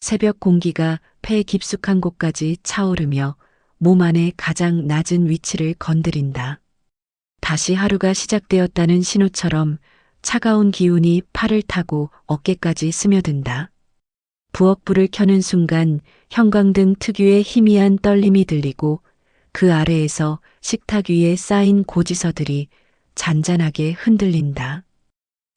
새벽 공기가 폐 깊숙한 곳까지 차오르며 몸 안의 가장 낮은 위치를 건드린다. 다시 하루가 시작되었다는 신호처럼 차가운 기운이 팔을 타고 어깨까지 스며든다. 부엌불을 켜는 순간 형광등 특유의 희미한 떨림이 들리고 그 아래에서 식탁 위에 쌓인 고지서들이 잔잔하게 흔들린다.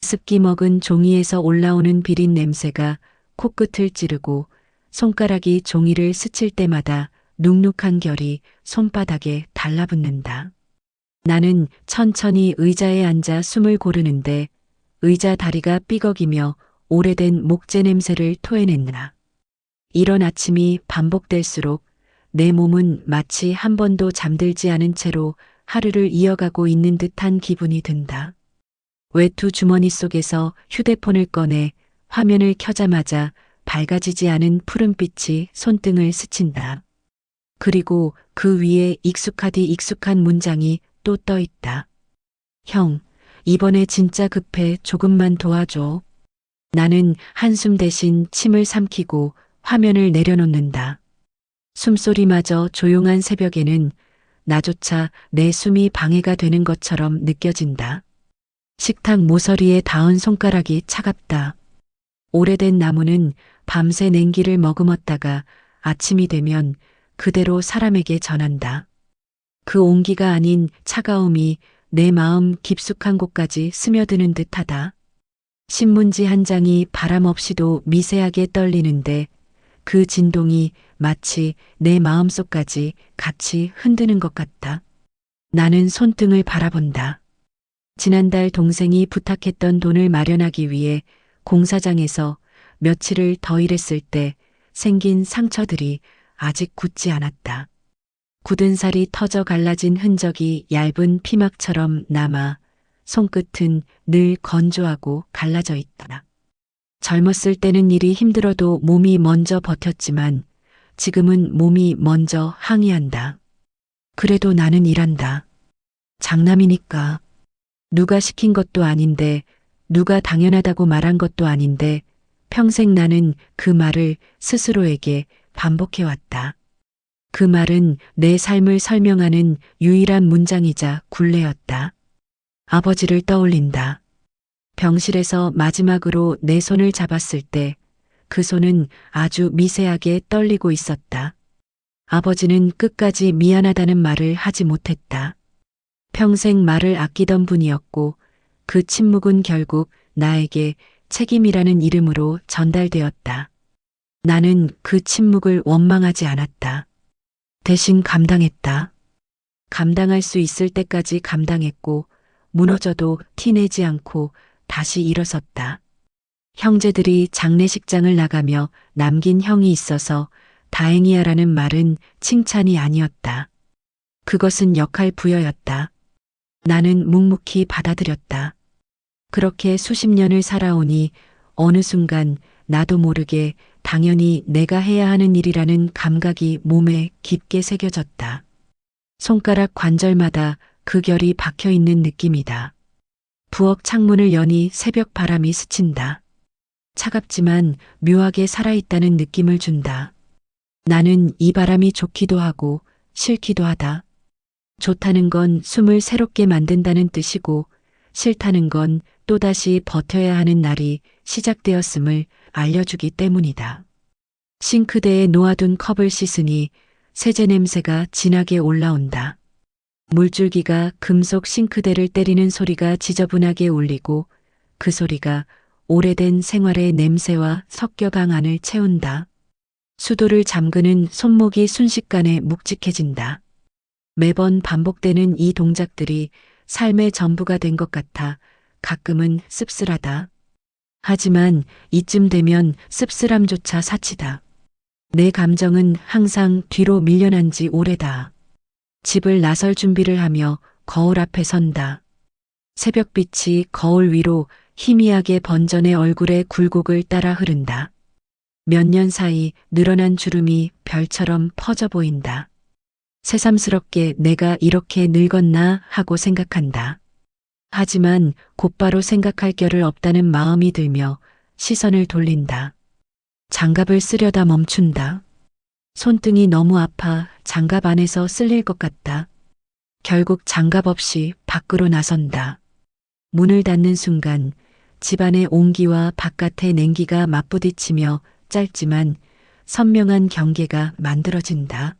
습기 먹은 종이에서 올라오는 비린 냄새가 코끝을 찌르고 손가락이 종이를 스칠 때마다 눅눅한 결이 손바닥에 달라붙는다. 나는 천천히 의자에 앉아 숨을 고르는데 의자 다리가 삐걱이며 오래된 목재 냄새를 토해낸다. 이런 아침이 반복될수록 내 몸은 마치 한 번도 잠들지 않은 채로 하루를 이어가고 있는 듯한 기분이 든다. 외투 주머니 속에서 휴대폰을 꺼내 화면을 켜자마자 밝아지지 않은 푸른빛이 손등을 스친다. 그리고 그 위에 익숙하디 익숙한 문장이 또 떠 있다. 형, 이번에 진짜 급해. 조금만 도와줘. 나는 한숨 대신 침을 삼키고 화면을 내려놓는다. 숨소리마저 조용한 새벽에는 나조차 내 숨이 방해가 되는 것처럼 느껴진다. 식탁 모서리에 닿은 손가락이 차갑다. 오래된 나무는 밤새 냉기를 머금었다가 아침이 되면 그대로 사람에게 전한다. 그 온기가 아닌 차가움이 내 마음 깊숙한 곳까지 스며드는 듯하다. 신문지 한 장이 바람 없이도 미세하게 떨리는데 그 진동이 마치 내 마음속까지 같이 흔드는 것 같다. 나는 손등을 바라본다. 지난달 동생이 부탁했던 돈을 마련하기 위해 공사장에서 며칠을 더 일했을 때 생긴 상처들이 아직 굳지 않았다. 굳은 살이 터져 갈라진 흔적이 얇은 피막처럼 남아 손끝은 늘 건조하고 갈라져 있다. 젊었을 때는 일이 힘들어도 몸이 먼저 버텼지만 지금은 몸이 먼저 항의한다. 그래도 나는 일한다. 장남이니까. 누가 시킨 것도 아닌데, 누가 당연하다고 말한 것도 아닌데 평생 나는 그 말을 스스로에게 반복해왔다. 그 말은 내 삶을 설명하는 유일한 문장이자 굴레였다. 아버지를 떠올린다. 병실에서 마지막으로 내 손을 잡았을 때 그 손은 아주 미세하게 떨리고 있었다. 아버지는 끝까지 미안하다는 말을 하지 못했다. 평생 말을 아끼던 분이었고 그 침묵은 결국 나에게 책임이라는 이름으로 전달되었다. 나는 그 침묵을 원망하지 않았다. 대신 감당했다. 감당할 수 있을 때까지 감당했고 무너져도 티내지 않고 다시 일어섰다. 형제들이 장례식장을 나가며 남긴 형이 있어서 다행이야라는 말은 칭찬이 아니었다. 그것은 역할 부여였다. 나는 묵묵히 받아들였다. 그렇게 수십 년을 살아오니 어느 순간 나도 모르게 당연히 내가 해야 하는 일이라는 감각이 몸에 깊게 새겨졌다. 손가락 관절마다 그 결이 박혀 있는 느낌이다. 부엌 창문을 여니 새벽 바람이 스친다. 차갑지만 묘하게 살아있다는 느낌을 준다. 나는 이 바람이 좋기도 하고 싫기도 하다. 좋다는 건 숨을 새롭게 만든다는 뜻이고 싫다는 건 또다시 버텨야 하는 날이 시작되었음을 알려주기 때문이다. 싱크대에 놓아둔 컵을 씻으니 세제 냄새가 진하게 올라온다. 물줄기가 금속 싱크대를 때리는 소리가 지저분하게 울리고 그 소리가 오래된 생활의 냄새와 섞여 방 안을 채운다. 수도를 잠그는 손목이 순식간에 묵직해진다. 매번 반복되는 이 동작들이 삶의 전부가 된 것 같아 가끔은 씁쓸하다. 하지만 이쯤 되면 씁쓸함조차 사치다. 내 감정은 항상 뒤로 밀려난 지 오래다. 집을 나설 준비를 하며 거울 앞에 선다. 새벽빛이 거울 위로 희미하게 번져 내 얼굴의 굴곡을 따라 흐른다. 몇 년 사이 늘어난 주름이 별처럼 퍼져 보인다. 새삼스럽게 내가 이렇게 늙었나 하고 생각한다. 하지만 곧바로 생각할 겨를 없다는 마음이 들며 시선을 돌린다. 장갑을 쓰려다 멈춘다. 손등이 너무 아파 장갑 안에서 쓸릴 것 같다. 결국 장갑 없이 밖으로 나선다. 문을 닫는 순간 집안의 온기와 바깥의 냉기가 맞부딪히며 짧지만 선명한 경계가 만들어진다.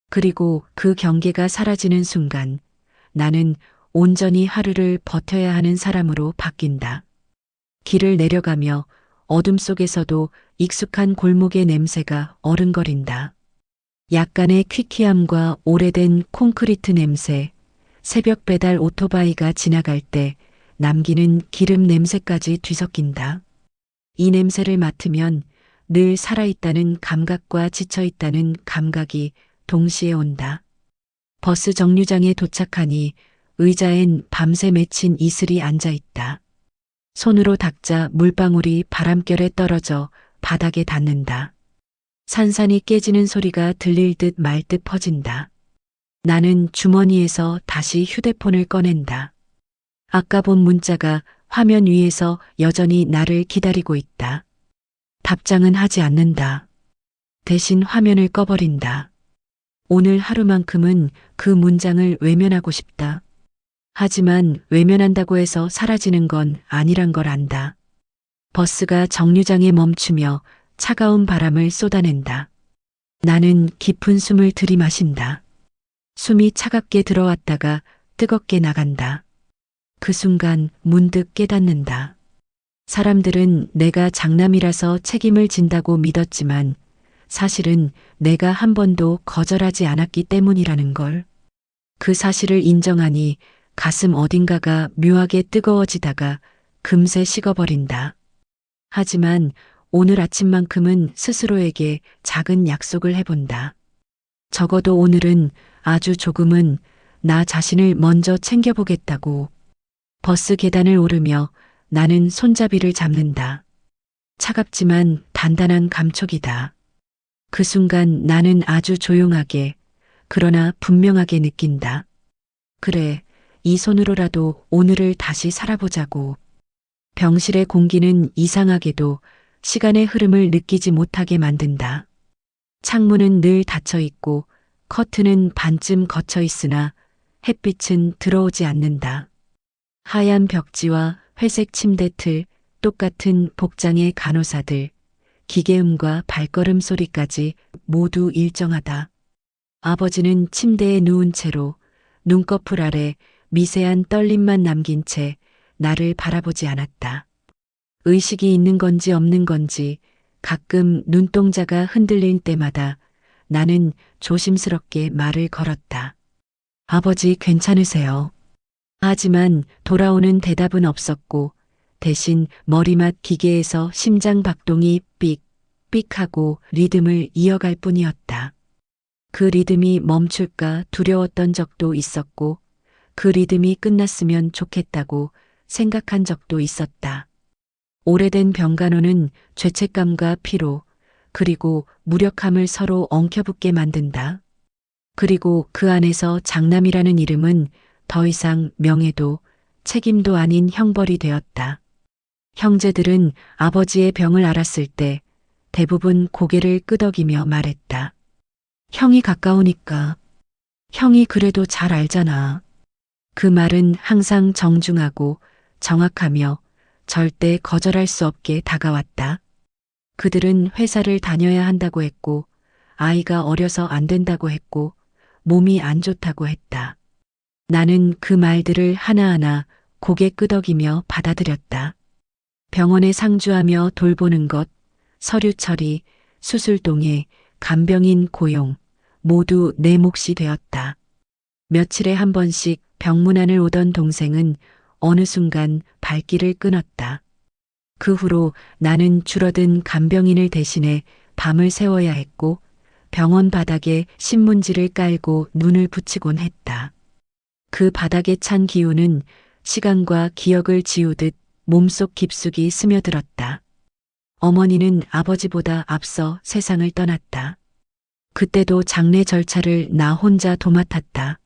그리고 그 경계가 사라지는 순간 나는 온전히 하루를 버텨야 하는 사람으로 바뀐다. 길을 내려가며 어둠 속에서도 익숙한 골목의 냄새가 어른거린다. 약간의 퀴퀴함과 오래된 콘크리트 냄새, 새벽 배달 오토바이가 지나갈 때 남기는 기름 냄새까지 뒤섞인다. 이 냄새를 맡으면 늘 살아있다는 감각과 지쳐있다는 감각이 동시에 온다. 버스 정류장에 도착하니 의자엔 밤새 맺힌 이슬이 앉아 있다. 손으로 닦자 물방울이 바람결에 떨어져 바닥에 닿는다. 산산이 깨지는 소리가 들릴 듯 말 듯 퍼진다. 나는 주머니에서 다시 휴대폰을 꺼낸다. 아까 본 문자가 화면 위에서 여전히 나를 기다리고 있다. 답장은 하지 않는다. 대신 화면을 꺼버린다. 오늘 하루만큼은 그 문장을 외면하고 싶다. 하지만 외면한다고 해서 사라지는 건 아니란 걸 안다. 버스가 정류장에 멈추며 차가운 바람을 쏟아낸다. 나는 깊은 숨을 들이마신다. 숨이 차갑게 들어왔다가 뜨겁게 나간다. 그 순간 문득 깨닫는다. 사람들은 내가 장남이라서 책임을 진다고 믿었지만 사실은 내가 한 번도 거절하지 않았기 때문이라는 걸. 그 사실을 인정하니 가슴 어딘가가 묘하게 뜨거워지다가 금세 식어버린다. 하지만 오늘 아침만큼은 스스로에게 작은 약속을 해본다. 적어도 오늘은 아주 조금은 나 자신을 먼저 챙겨보겠다고. 버스 계단을 오르며 나는 손잡이를 잡는다. 차갑지만 단단한 감촉이다. 그 순간 나는 아주 조용하게, 그러나 분명하게 느낀다. 그래, 이 손으로라도 오늘을 다시 살아보자고. 병실의 공기는 이상하게도 시간의 흐름을 느끼지 못하게 만든다. 창문은 늘 닫혀 있고 커튼은 반쯤 걷혀 있으나 햇빛은 들어오지 않는다. 하얀 벽지와 회색 침대 틀, 똑같은 복장의 간호사들, 기계음과 발걸음 소리까지 모두 일정하다. 아버지는 침대에 누운 채로 눈꺼풀 아래 미세한 떨림만 남긴 채 나를 바라보지 않았다. 의식이 있는 건지 없는 건지 가끔 눈동자가 흔들릴 때마다 나는 조심스럽게 말을 걸었다. 아버지 괜찮으세요? 하지만 돌아오는 대답은 없었고 대신 머리맡 기계에서 심장 박동이 삑, 삑 하고 리듬을 이어갈 뿐이었다. 그 리듬이 멈출까 두려웠던 적도 있었고 그 리듬이 끝났으면 좋겠다고 생각한 적도 있었다. 오래된 병간호는 죄책감과 피로, 그리고 무력함을 서로 엉켜붙게 만든다. 그리고 그 안에서 장남이라는 이름은 더 이상 명예도 책임도 아닌 형벌이 되었다. 형제들은 아버지의 병을 알았을 때 대부분 고개를 끄덕이며 말했다. 형이 가까우니까. 형이 그래도 잘 알잖아. 그 말은 항상 정중하고 정확하며 절대 거절할 수 없게 다가왔다. 그들은 회사를 다녀야 한다고 했고, 아이가 어려서 안 된다고 했고, 몸이 안 좋다고 했다. 나는 그 말들을 하나하나 고개 끄덕이며 받아들였다. 병원에 상주하며 돌보는 것, 서류 처리, 수술 동에, 간병인 고용, 모두 내 몫이 되었다. 며칠에 한 번씩 병문안을 오던 동생은 어느 순간 발길을 끊었다. 그 후로 나는 줄어든 간병인을 대신해 밤을 새워야 했고 병원 바닥에 신문지를 깔고 눈을 붙이곤 했다. 그 바닥에 찬 기운은 시간과 기억을 지우듯 몸속 깊숙이 스며들었다. 어머니는 아버지보다 앞서 세상을 떠났다. 그때도 장례 절차를 나 혼자 도맡았다.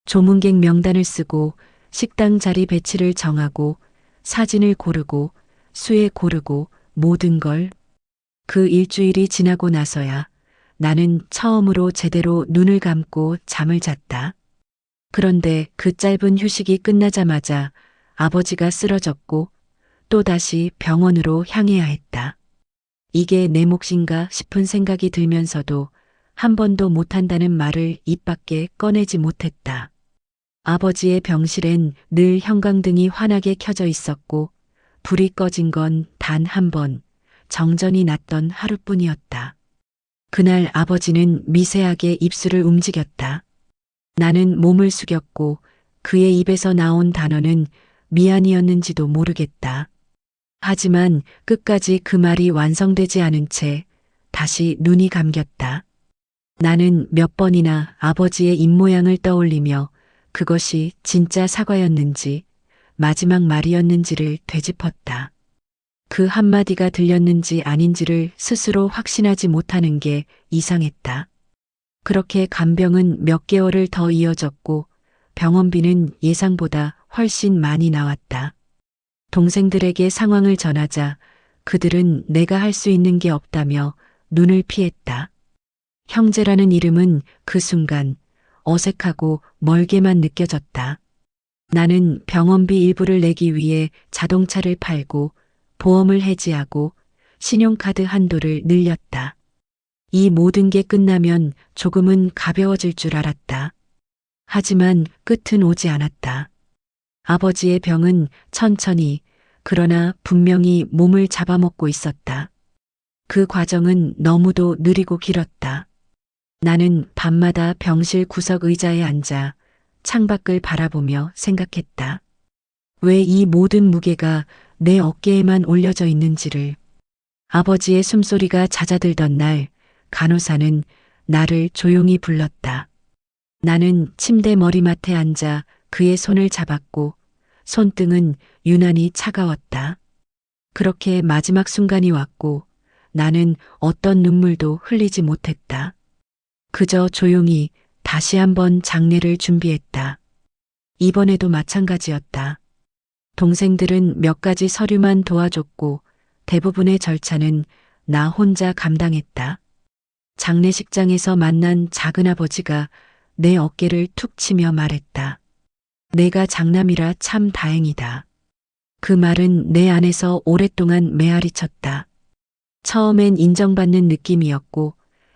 조문객 명단을 쓰고 식당 자리 배치를 정하고 사진을 고르고 수에 고르고 모든 걸. 그 일주일이 지나고 나서야 나는 처음으로 제대로 눈을 감고 잠을 잤다. 그런데 그 짧은 휴식이 끝나자마자 아버지가 쓰러졌고 또다시 병원으로 향해야 했다. 이게 내 몫인가 싶은 생각이 들면서도 한 번도 못한다는 말을 입 밖에 꺼내지 못했다. 아버지의 병실엔 늘 형광등이 환하게 켜져 있었고 불이 꺼진 건 단 한 번, 정전이 났던 하루뿐이었다. 그날 아버지는 미세하게 입술을 움직였다. 나는 몸을 숙였고 그의 입에서 나온 단어는 미안이었는지도 모르겠다. 하지만 끝까지 그 말이 완성되지 않은 채 다시 눈이 감겼다. 나는 몇 번이나 아버지의 입모양을 떠올리며 그것이 진짜 사과였는지 마지막 말이었는지를 되짚었다. 그 한마디가 들렸는지 아닌지를 스스로 확신하지 못하는 게 이상했다. 그렇게 간병은 몇 개월을 더 이어졌고 병원비는 예상보다 훨씬 많이 나왔다. 동생들에게 상황을 전하자 그들은 내가 할 수 있는 게 없다며 눈을 피했다. 형제라는 이름은 그 순간 어색하고 멀게만 느껴졌다. 나는 병원비 일부를 내기 위해 자동차를 팔고 보험을 해지하고 신용카드 한도를 늘렸다. 이 모든 게 끝나면 조금은 가벼워질 줄 알았다. 하지만 끝은 오지 않았다. 아버지의 병은 천천히 그러나 분명히 몸을 잡아먹고 있었다. 그 과정은 너무도 느리고 길었다. 나는 밤마다 병실 구석 의자에 앉아 창밖을 바라보며 생각했다. 왜 이 모든 무게가 내 어깨에만 올려져 있는지를. 아버지의 숨소리가 잦아들던 날 간호사는 나를 조용히 불렀다. 나는 침대 머리맡에 앉아 그의 손을 잡았고 손등은 유난히 차가웠다. 그렇게 마지막 순간이 왔고 나는 어떤 눈물도 흘리지 못했다. 그저 조용히 다시 한번 장례를 준비했다. 이번에도 마찬가지였다. 동생들은 몇 가지 서류만 도와줬고 대부분의 절차는 나 혼자 감당했다. 장례식장에서 만난 작은아버지가 내 어깨를 툭 치며 말했다. 내가 장남이라 참 다행이다. 그 말은 내 안에서 오랫동안 메아리 쳤다. 처음엔 인정받는 느낌이었고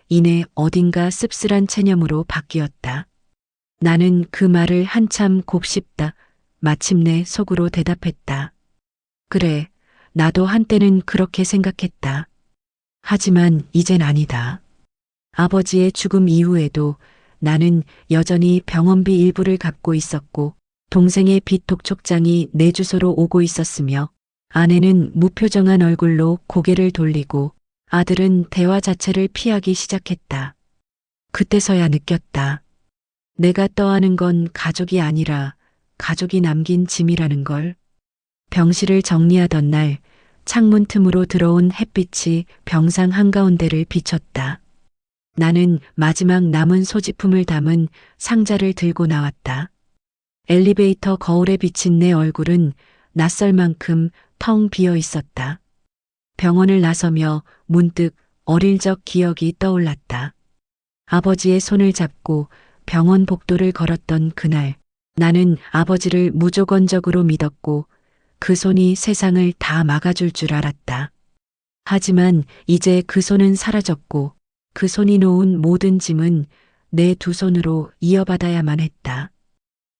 이내 어딘가 씁쓸한 체념으로 바뀌었다. 나는 그 말을 한참 곱씹다 마침내 속으로 대답했다. 그래, 나도 한때는 그렇게 생각했다. 하지만 이젠 아니다. 아버지의 죽음 이후에도 나는 여전히 병원비 일부를 갚고 있었고 동생의 빚 독촉장이 내 주소로 오고 있었으며 아내는 무표정한 얼굴로 고개를 돌리고 아들은 대화 자체를 피하기 시작했다. 그때서야 느꼈다. 내가 떠안은 건 가족이 아니라 가족이 남긴 짐이라는 걸. 병실을 정리하던 날 창문 틈으로 들어온 햇빛이 병상 한가운데를 비췄다. 나는 마지막 남은 소지품을 담은 상자를 들고 나왔다. 엘리베이터 거울에 비친 내 얼굴은 낯설 만큼 텅 비어 있었다. 병원을 나서며 문득 어릴 적 기억이 떠올랐다. 아버지의 손을 잡고 병원 복도를 걸었던 그날, 나는 아버지를 무조건적으로 믿었고 그 손이 세상을 다 막아줄 줄 알았다. 하지만 이제 그 손은 사라졌고 그 손이 놓은 모든 짐은 내 두 손으로 이어받아야만 했다.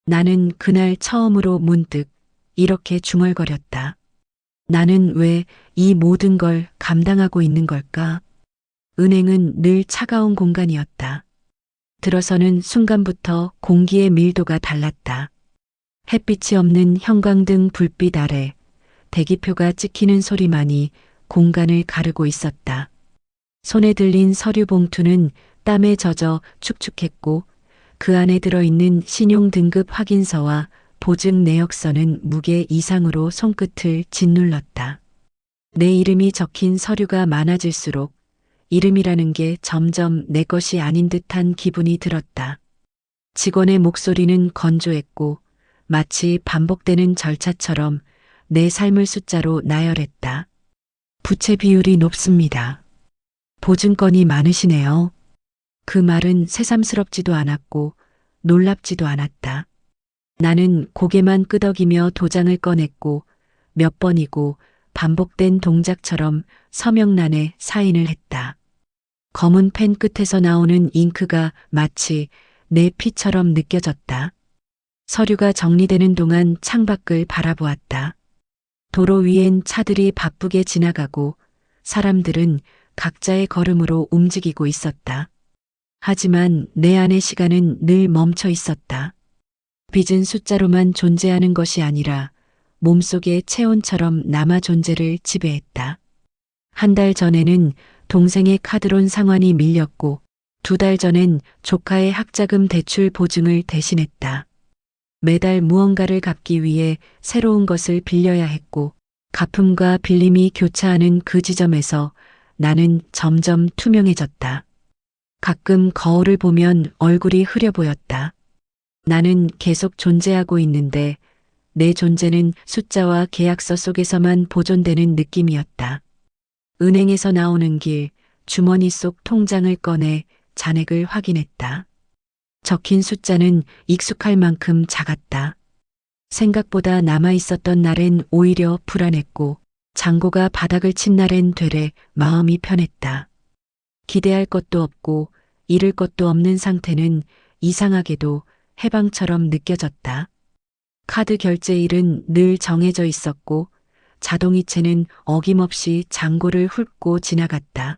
나는 그날 처음으로 문득 이렇게 중얼거렸다. 나는 왜 이 모든 걸 감당하고 있는 걸까? 은행은 늘 차가운 공간이었다. 들어서는 순간부터 공기의 밀도가 달랐다. 햇빛이 없는 형광등 불빛 아래 대기표가 찍히는 소리만이 공간을 가르고 있었다. 손에 들린 서류 봉투는 땀에 젖어 축축했고 그 안에 들어있는 신용 등급 확인서와 보증 내역서는 무게 이상으로 손끝을 짓눌렀다. 내 이름이 적힌 서류가 많아질수록 이름이라는 게 점점 내 것이 아닌 듯한 기분이 들었다. 직원의 목소리는 건조했고 마치 반복되는 절차처럼 내 삶을 숫자로 나열했다. 부채 비율이 높습니다. 보증건이 많으시네요. 그 말은 새삼스럽지도 않았고 놀랍지도 않았다. 나는 고개만 끄덕이며 도장을 꺼냈고 몇 번이고 반복된 동작처럼 서명란에 사인을 했다. 검은 펜 끝에서 나오는 잉크가 마치 내 피처럼 느껴졌다. 서류가 정리되는 동안 창밖을 바라보았다. 도로 위엔 차들이 바쁘게 지나가고 사람들은 각자의 걸음으로 움직이고 있었다. 하지만 내 안의 시간은 늘 멈춰 있었다. 빚은 숫자로만 존재하는 것이 아니라 몸속의 체온처럼 남아 존재를 지배했다. 한 달 전에는 동생의 카드론 상환이 밀렸고 2달 전엔 조카의 학자금 대출 보증을 대신했다. 매달 무언가를 갚기 위해 새로운 것을 빌려야 했고 갚음과 빌림이 교차하는 그 지점에서 나는 점점 투명해졌다. 가끔 거울을 보면 얼굴이 흐려 보였다. 나는 계속 존재하고 있는데 내 존재는 숫자와 계약서 속에서만 보존되는 느낌이었다. 은행에서 나오는 길, 주머니 속 통장을 꺼내 잔액을 확인했다. 적힌 숫자는 익숙할 만큼 작았다. 생각보다 남아있었던 날엔 오히려 불안했고 잔고가 바닥을 친 날엔 되레 마음이 편했다. 기대할 것도 없고 잃을 것도 없는 상태는 이상하게도 해방처럼 느껴졌다. 카드 결제일은 늘 정해져 있었고 자동이체는 어김없이 잔고를 훑고 지나갔다.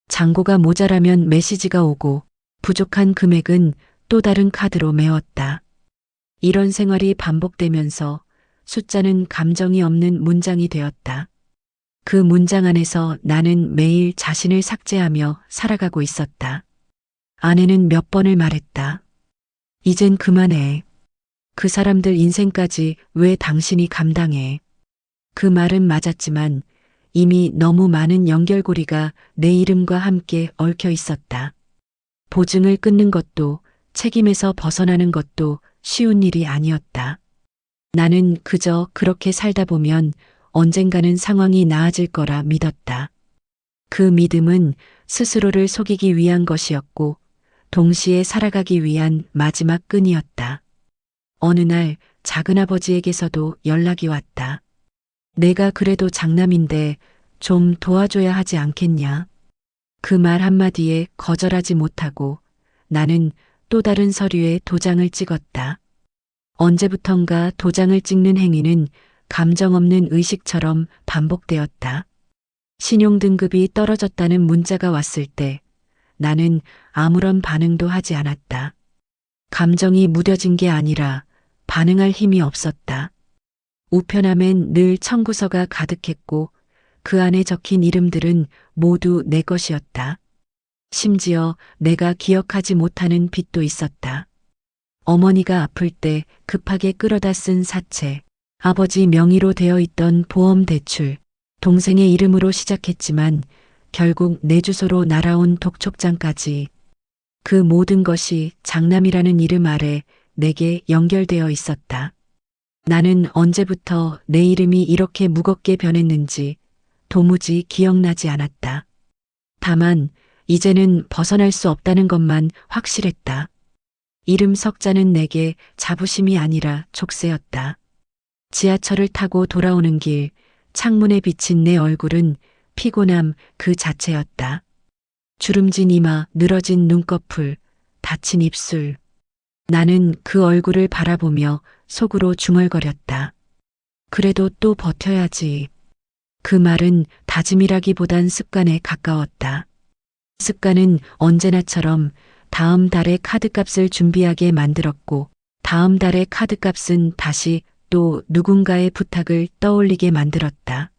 잔고가 모자라면 메시지가 오고 부족한 금액은 또 다른 카드로 메웠다. 이런 생활이 반복되면서 숫자는 감정이 없는 문장이 되었다. 그 문장 안에서 나는 매일 자신을 삭제하며 살아가고 있었다. 아내는 몇 번을 말했다. 이젠 그만해. 그 사람들 인생까지 왜 당신이 감당해. 그 말은 맞았지만 이미 너무 많은 연결고리가 내 이름과 함께 얽혀 있었다. 보증을 끊는 것도 책임에서 벗어나는 것도 쉬운 일이 아니었다. 나는 그저 그렇게 살다 보면 언젠가는 상황이 나아질 거라 믿었다. 그 믿음은 스스로를 속이기 위한 것이었고 동시에 살아가기 위한 마지막 끈이었다. 어느 날 작은아버지에게서도 연락이 왔다. 내가 그래도 장남인데 좀 도와줘야 하지 않겠냐. 그 말 한마디에 거절하지 못하고 나는 또 다른 서류에 도장을 찍었다. 언제부턴가 도장을 찍는 행위는 감정 없는 의식처럼 반복되었다. 신용등급이 떨어졌다는 문자가 왔을 때 나는 아무런 반응도 하지 않았다. 감정이 무뎌진 게 아니라 반응할 힘이 없었다. 우편함엔 늘 청구서가 가득했고 그 안에 적힌 이름들은 모두 내 것이었다. 심지어 내가 기억하지 못하는 빚도 있었다. 어머니가 아플 때 급하게 끌어다 쓴 사채, 아버지 명의로 되어 있던 보험 대출, 동생의 이름으로 시작했지만 결국 내 주소로 날아온 독촉장까지 그 모든 것이 장남이라는 이름 아래 내게 연결되어 있었다. 나는 언제부터 내 이름이 이렇게 무겁게 변했는지 도무지 기억나지 않았다. 다만 이제는 벗어날 수 없다는 것만 확실했다. 이름 석자는 내게 자부심이 아니라 족쇄였다. 지하철을 타고 돌아오는 길, 창문에 비친 내 얼굴은 피곤함 그 자체였다. 주름진 이마, 늘어진 눈꺼풀, 다친 입술. 나는 그 얼굴을 바라보며 속으로 중얼거렸다. 그래도 또 버텨야지. 그 말은 다짐이라기보단 습관에 가까웠다. 습관은 언제나처럼 다음 달에 카드값을 준비하게 만들었고 다음 달의 카드값은 다시 또 누군가의 부탁을 떠올리게 만들었다.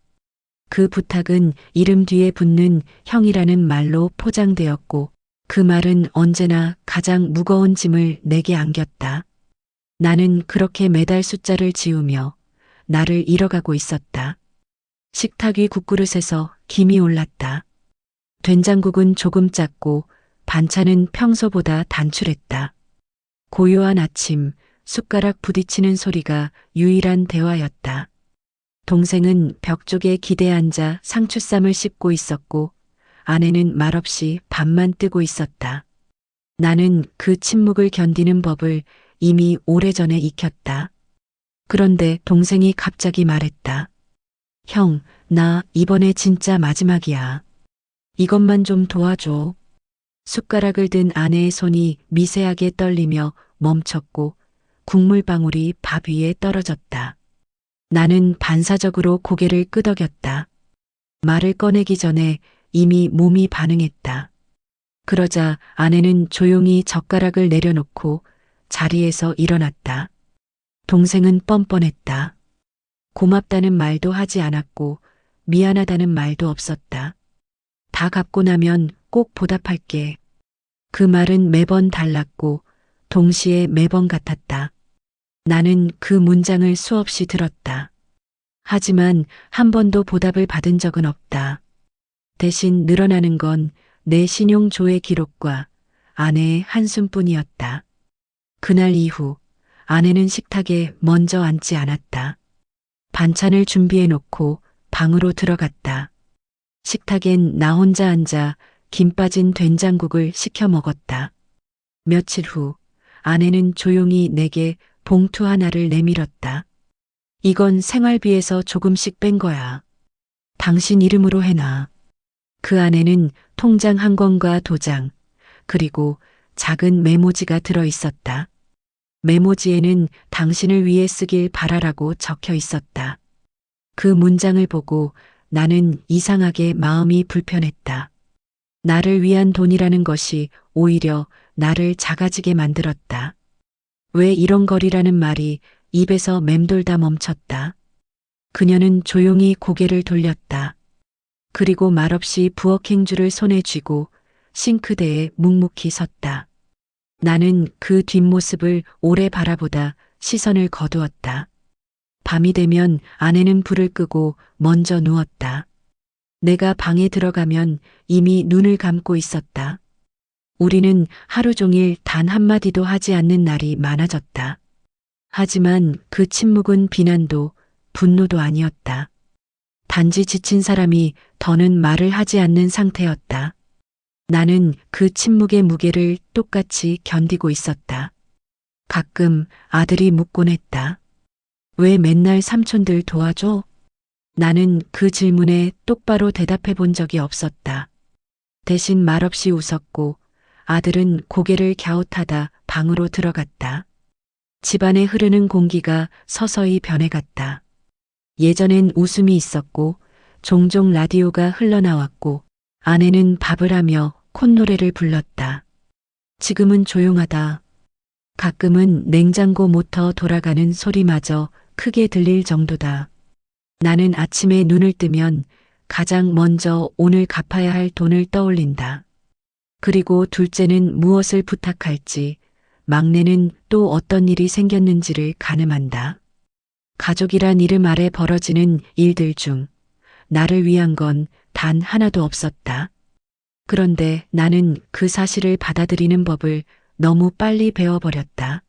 그 부탁은 이름 뒤에 붙는 형이라는 말로 포장되었고 그 말은 언제나 가장 무거운 짐을 내게 안겼다. 나는 그렇게 매달 숫자를 지우며 나를 잃어가고 있었다. 식탁 위 국그릇에서 김이 올랐다. 된장국은 조금 작고 반찬은 평소보다 단출했다. 고요한 아침, 숟가락 부딪히는 소리가 유일한 대화였다. 동생은 벽 쪽에 기대 앉아 상추쌈을 씹고 있었고 아내는 말없이 밥만 뜨고 있었다. 나는 그 침묵을 견디는 법을 이미 오래전에 익혔다. 그런데 동생이 갑자기 말했다. 형, 나 이번에 진짜 마지막이야. 이것만 좀 도와줘. 숟가락을 든 아내의 손이 미세하게 떨리며 멈췄고 국물방울이 밥 위에 떨어졌다. 나는 반사적으로 고개를 끄덕였다. 말을 꺼내기 전에 이미 몸이 반응했다. 그러자 아내는 조용히 젓가락을 내려놓고 자리에서 일어났다. 동생은 뻔뻔했다. 고맙다는 말도 하지 않았고 미안하다는 말도 없었다. 다 갚고 나면 꼭 보답할게. 그 말은 매번 달랐고 동시에 매번 같았다. 나는 그 문장을 수없이 들었다. 하지만 한 번도 보답을 받은 적은 없다. 대신 늘어나는 건 내 신용 조회 기록과 아내의 한숨뿐이었다. 그날 이후 아내는 식탁에 먼저 앉지 않았다. 반찬을 준비해 놓고 방으로 들어갔다. 식탁엔 나 혼자 앉아 김 빠진 된장국을 시켜 먹었다. 며칠 후 아내는 조용히 내게 봉투 하나를 내밀었다. 이건 생활비에서 조금씩 뺀 거야. 당신 이름으로 해놔. 그 안에는 통장 한 권과 도장, 그리고 작은 메모지가 들어 있었다. 메모지에는 당신을 위해 쓰길 바라라고 적혀 있었다. 그 문장을 보고 나는 이상하게 마음이 불편했다. 나를 위한 돈이라는 것이 오히려 나를 작아지게 만들었다. 왜 이런 거리라는 말이 입에서 맴돌다 멈췄다. 그녀는 조용히 고개를 돌렸다. 그리고 말없이 부엌 행주를 손에 쥐고 싱크대에 묵묵히 섰다. 나는 그 뒷모습을 오래 바라보다 시선을 거두었다. 밤이 되면 아내는 불을 끄고 먼저 누웠다. 내가 방에 들어가면 이미 눈을 감고 있었다. 우리는 하루 종일 단 한마디도 하지 않는 날이 많아졌다. 하지만 그 침묵은 비난도 분노도 아니었다. 단지 지친 사람이 더는 말을 하지 않는 상태였다. 나는 그 침묵의 무게를 똑같이 견디고 있었다. 가끔 아들이 묻곤 했다. 왜 맨날 삼촌들 도와줘? 나는 그 질문에 똑바로 대답해 본 적이 없었다. 대신 말없이 웃었고 아들은 고개를 갸웃하다 방으로 들어갔다. 집안에 흐르는 공기가 서서히 변해갔다. 예전엔 웃음이 있었고 종종 라디오가 흘러나왔고 아내는 밥을 하며 콧노래를 불렀다. 지금은 조용하다. 가끔은 냉장고 모터 돌아가는 소리마저 크게 들릴 정도다. 나는 아침에 눈을 뜨면 가장 먼저 오늘 갚아야 할 돈을 떠올린다. 그리고 둘째는 무엇을 부탁할지, 막내는 또 어떤 일이 생겼는지를 가늠한다. 가족이란 이름 아래 벌어지는 일들 중 나를 위한 건 단 하나도 없었다. 그런데 나는 그 사실을 받아들이는 법을 너무 빨리 배워버렸다.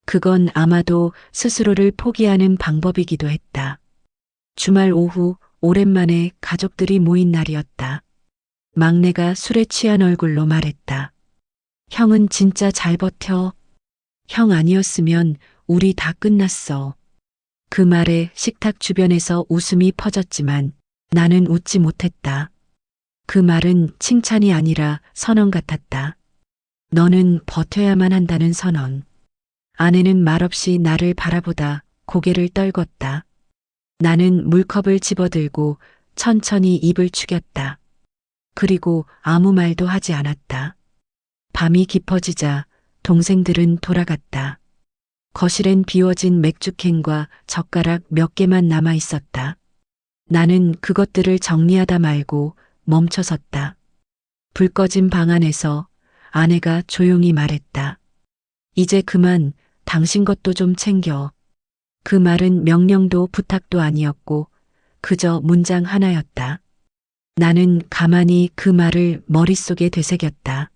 그건 아마도 스스로를 포기하는 방법이기도 했다. 주말 오후 오랜만에 가족들이 모인 날이었다. 막내가 술에 취한 얼굴로 말했다. 형은 진짜 잘 버텨. 형 아니었으면 우리 다 끝났어. 그 말에 식탁 주변에서 웃음이 퍼졌지만 나는 웃지 못했다. 그 말은 칭찬이 아니라 선언 같았다. 너는 버텨야만 한다는 선언. 아내는 말없이 나를 바라보다 고개를 떨궜다. 나는 물컵을 집어들고 천천히 입을 축였다. 그리고 아무 말도 하지 않았다. 밤이 깊어지자 동생들은 돌아갔다. 거실엔 비워진 맥주캔과 젓가락 몇 개만 남아 있었다. 나는 그것들을 정리하다 말고 멈춰섰다. 불 꺼진 방 안에서 아내가 조용히 말했다. 이제 그만 당신 것도 좀 챙겨. 그 말은 명령도 부탁도 아니었고 그저 문장 하나였다. 나는 가만히 그 말을 머릿속에 되새겼다.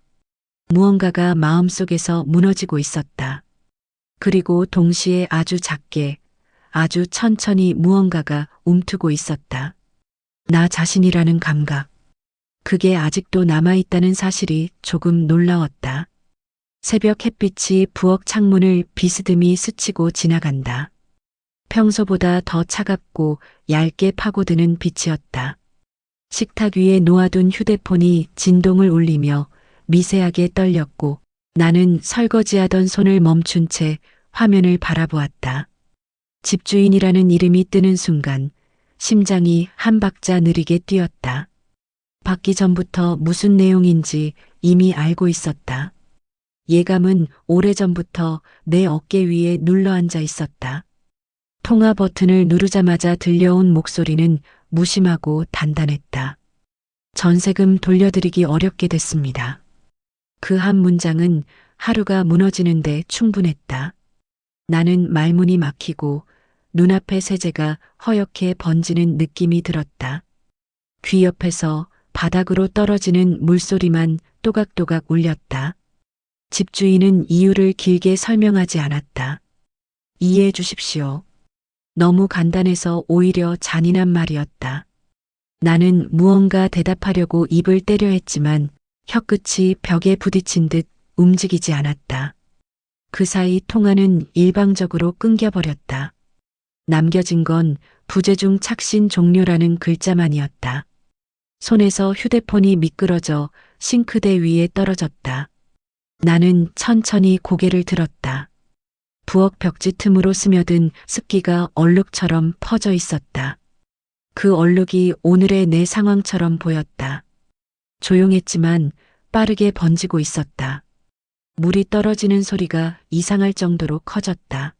무언가가 마음속에서 무너지고 있었다. 그리고 동시에 아주 작게, 아주 천천히 무언가가 움트고 있었다. 나 자신이라는 감각. 그게 아직도 남아있다는 사실이 조금 놀라웠다. 새벽 햇빛이 부엌 창문을 비스듬히 스치고 지나간다. 평소보다 더 차갑고 얇게 파고드는 빛이었다. 식탁 위에 놓아둔 휴대폰이 진동을 울리며 미세하게 떨렸고 나는 설거지하던 손을 멈춘 채 화면을 바라보았다. 집주인이라는 이름이 뜨는 순간 심장이 한 박자 느리게 뛰었다. 받기 전부터 무슨 내용인지 이미 알고 있었다. 예감은 오래전부터 내 어깨 위에 눌러앉아 있었다. 통화 버튼을 누르자마자 들려온 목소리는 무심하고 단단했다. 전세금 돌려드리기 어렵게 됐습니다. 그 한 문장은 하루가 무너지는데 충분했다. 나는 말문이 막히고 눈앞의 세제가 허옇게 번지는 느낌이 들었다. 귀 옆에서 바닥으로 떨어지는 물소리만 또각또각 울렸다. 집주인은 이유를 길게 설명하지 않았다. 이해해 주십시오. 너무 간단해서 오히려 잔인한 말이었다. 나는 무언가 대답하려고 입을 떼려 했지만 혀끝이 벽에 부딪힌 듯 움직이지 않았다. 그 사이 통화는 일방적으로 끊겨버렸다. 남겨진 건 부재중 착신 종료라는 글자만이었다. 손에서 휴대폰이 미끄러져 싱크대 위에 떨어졌다. 나는 천천히 고개를 들었다. 부엌 벽지 틈으로 스며든 습기가 얼룩처럼 퍼져 있었다. 그 얼룩이 오늘의 내 상황처럼 보였다. 조용했지만 빠르게 번지고 있었다. 물이 떨어지는 소리가 이상할 정도로 커졌다.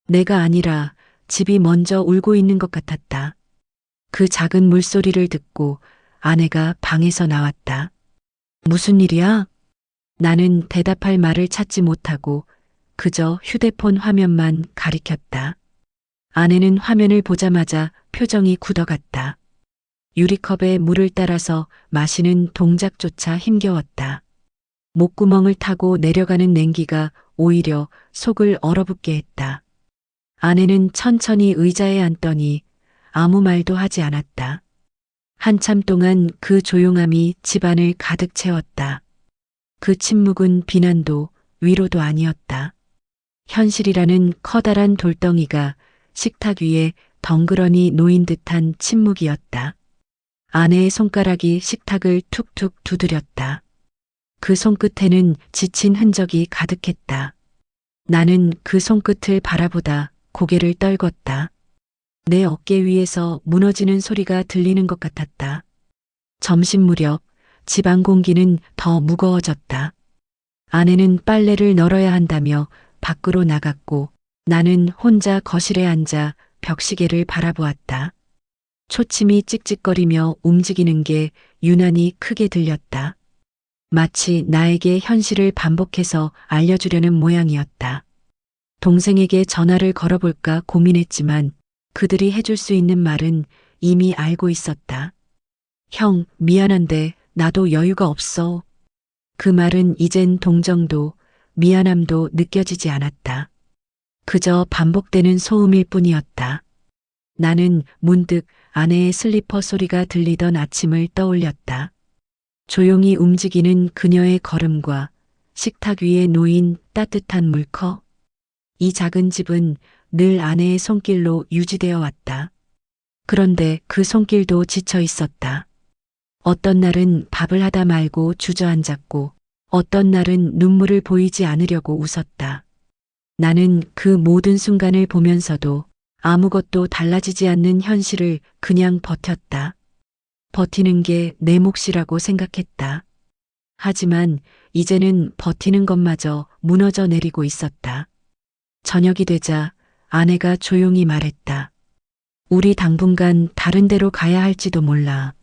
내가 아니라 집이 먼저 울고 있는 것 같았다. 그 작은 물소리를 듣고 아내가 방에서 나왔다. 무슨 일이야? 나는 대답할 말을 찾지 못하고 그저 휴대폰 화면만 가리켰다. 아내는 화면을 보자마자 표정이 굳어갔다. 유리컵에 물을 따라서 마시는 동작조차 힘겨웠다. 목구멍을 타고 내려가는 냉기가 오히려 속을 얼어붙게 했다. 아내는 천천히 의자에 앉더니 아무 말도 하지 않았다. 한참 동안 그 조용함이 집안을 가득 채웠다. 그 침묵은 비난도 위로도 아니었다. 현실이라는 커다란 돌덩이가 식탁 위에 덩그러니 놓인 듯한 침묵이었다. 아내의 손가락이 식탁을 툭툭 두드렸다. 그 손끝에는 지친 흔적이 가득했다. 나는 그 손끝을 바라보다 고개를 떨궜다. 내 어깨 위에서 무너지는 소리가 들리는 것 같았다. 점심 무렵 집안 공기는 더 무거워졌다. 아내는 빨래를 널어야 한다며 밖으로 나갔고 나는 혼자 거실에 앉아 벽시계를 바라보았다. 초침이 찍찍거리며 움직이는 게 유난히 크게 들렸다. 마치 나에게 현실을 반복해서 알려주려는 모양이었다. 동생에게 전화를 걸어볼까 고민했지만 그들이 해줄 수 있는 말은 이미 알고 있었다. 형, 미안한데 나도 여유가 없어. 그 말은 이젠 동정도 미안함도 느껴지지 않았다. 그저 반복되는 소음일 뿐이었다. 나는 문득 아내의 슬리퍼 소리가 들리던 아침을 떠올렸다. 조용히 움직이는 그녀의 걸음과 식탁 위에 놓인 따뜻한 물컵. 이 작은 집은 늘 아내의 손길로 유지되어 왔다. 그런데 그 손길도 지쳐 있었다. 어떤 날은 밥을 하다 말고 주저앉았고 어떤 날은 눈물을 보이지 않으려고 웃었다. 나는 그 모든 순간을 보면서도 아무것도 달라지지 않는 현실을 그냥 버텼다. 버티는 게 내 몫이라고 생각했다. 하지만 이제는 버티는 것마저 무너져 내리고 있었다. 저녁이 되자 아내가 조용히 말했다. 우리 당분간 다른 데로 가야 할지도 몰라.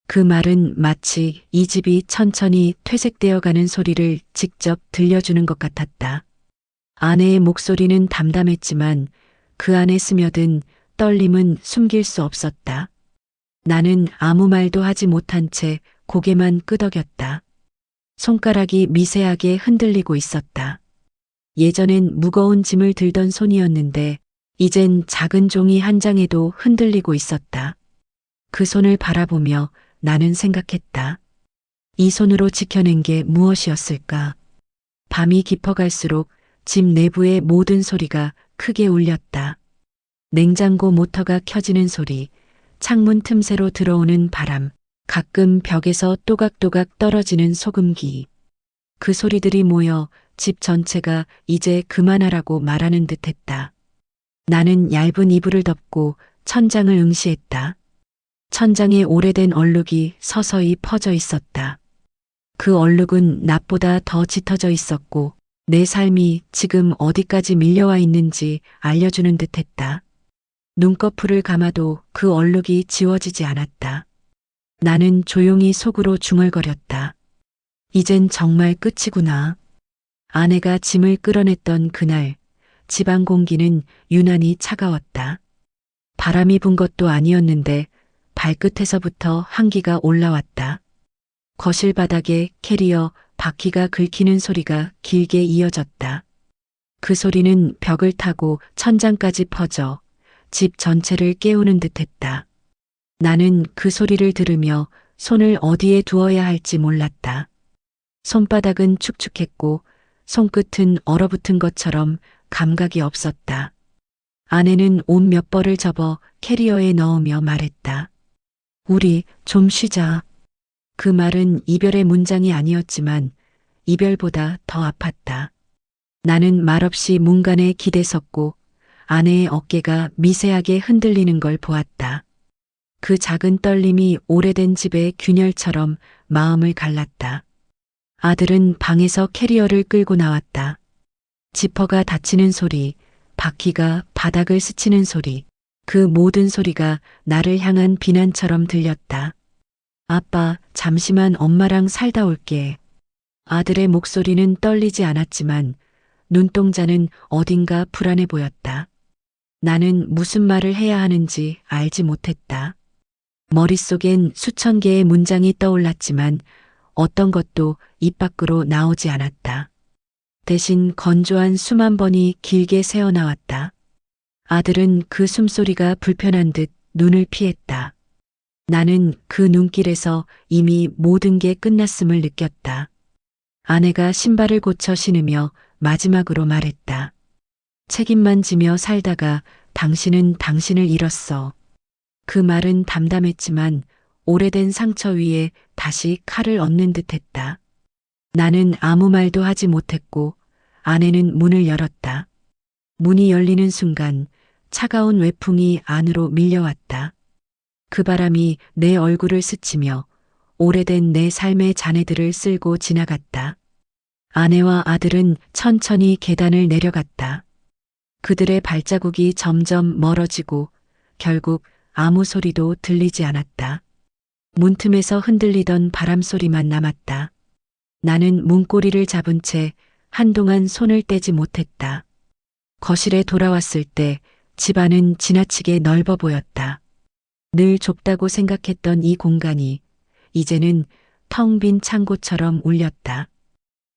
그 말은 마치 이 집이 천천히 퇴색되어 가는 소리를 직접 들려주는 것 같았다. 아내의 목소리는 담담했지만 그 안에 스며든 떨림은 숨길 수 없었다. 나는 아무 말도 하지 못한 채 고개만 끄덕였다. 손가락이 미세하게 흔들리고 있었다. 예전엔 무거운 짐을 들던 손이었는데 이젠 작은 종이 한 장에도 흔들리고 있었다. 그 손을 바라보며 나는 생각했다. 이 손으로 지켜낸 게 무엇이었을까? 밤이 깊어갈수록 집 내부의 모든 소리가 크게 울렸다. 냉장고 모터가 켜지는 소리, 창문 틈새로 들어오는 바람, 가끔 벽에서 또각또각 떨어지는 소금기. 그 소리들이 모여 집 전체가 이제 그만하라고 말하는 듯 했다. 나는 얇은 이불을 덮고 천장을 응시했다. 천장에 오래된 얼룩이 서서히 퍼져 있었다. 그 얼룩은 낮보다 더 짙어져 있었고 내 삶이 지금 어디까지 밀려와 있는지 알려주는 듯 했다. 눈꺼풀을 감아도 그 얼룩이 지워지지 않았다. 나는 조용히 속으로 중얼거렸다. 이젠 정말 끝이구나. 아내가 짐을 끌어냈던 그날, 집안 공기는 유난히 차가웠다. 바람이 분 것도 아니었는데 발끝에서부터 한기가 올라왔다. 거실 바닥에 캐리어 바퀴가 긁히는 소리가 길게 이어졌다. 그 소리는 벽을 타고 천장까지 퍼져 집 전체를 깨우는 듯했다. 나는 그 소리를 들으며 손을 어디에 두어야 할지 몰랐다. 손바닥은 축축했고 손끝은 얼어붙은 것처럼 감각이 없었다. 아내는 옷 몇 벌을 접어 캐리어에 넣으며 말했다. 우리 좀 쉬자. 그 말은 이별의 문장이 아니었지만 이별보다 더 아팠다. 나는 말없이 문간에 기대섰고 아내의 어깨가 미세하게 흔들리는 걸 보았다. 그 작은 떨림이 오래된 집의 균열처럼 마음을 갈랐다. 아들은 방에서 캐리어를 끌고 나왔다. 지퍼가 닫히는 소리, 바퀴가 바닥을 스치는 소리, 그 모든 소리가 나를 향한 비난처럼 들렸다. 아빠, 잠시만 엄마랑 살다 올게. 아들의 목소리는 떨리지 않았지만 눈동자는 어딘가 불안해 보였다. 나는 무슨 말을 해야 하는지 알지 못했다. 머릿속엔 수천 개의 문장이 떠올랐지만 어떤 것도 입 밖으로 나오지 않았다. 대신 건조한 숨 한 번이 길게 새어나왔다. 아들은 그 숨소리가 불편한 듯 눈을 피했다. 나는 그 눈길에서 이미 모든 게 끝났음을 느꼈다. 아내가 신발을 고쳐 신으며 마지막으로 말했다. 책임만 지며 살다가 당신은 당신을 잃었어. 그 말은 담담했지만 오래된 상처 위에 다시 칼을 얹는 듯했다. 나는 아무 말도 하지 못했고 아내는 문을 열었다. 문이 열리는 순간 차가운 외풍이 안으로 밀려왔다. 그 바람이 내 얼굴을 스치며 오래된 내 삶의 잔해들을 쓸고 지나갔다. 아내와 아들은 천천히 계단을 내려갔다. 그들의 발자국이 점점 멀어지고 결국 아무 소리도 들리지 않았다. 문틈에서 흔들리던 바람 소리만 남았다. 나는 문고리를 잡은 채 한동안 손을 떼지 못했다. 거실에 돌아왔을 때 집안은 지나치게 넓어 보였다. 늘 좁다고 생각했던 이 공간이 이제는 텅 빈 창고처럼 울렸다.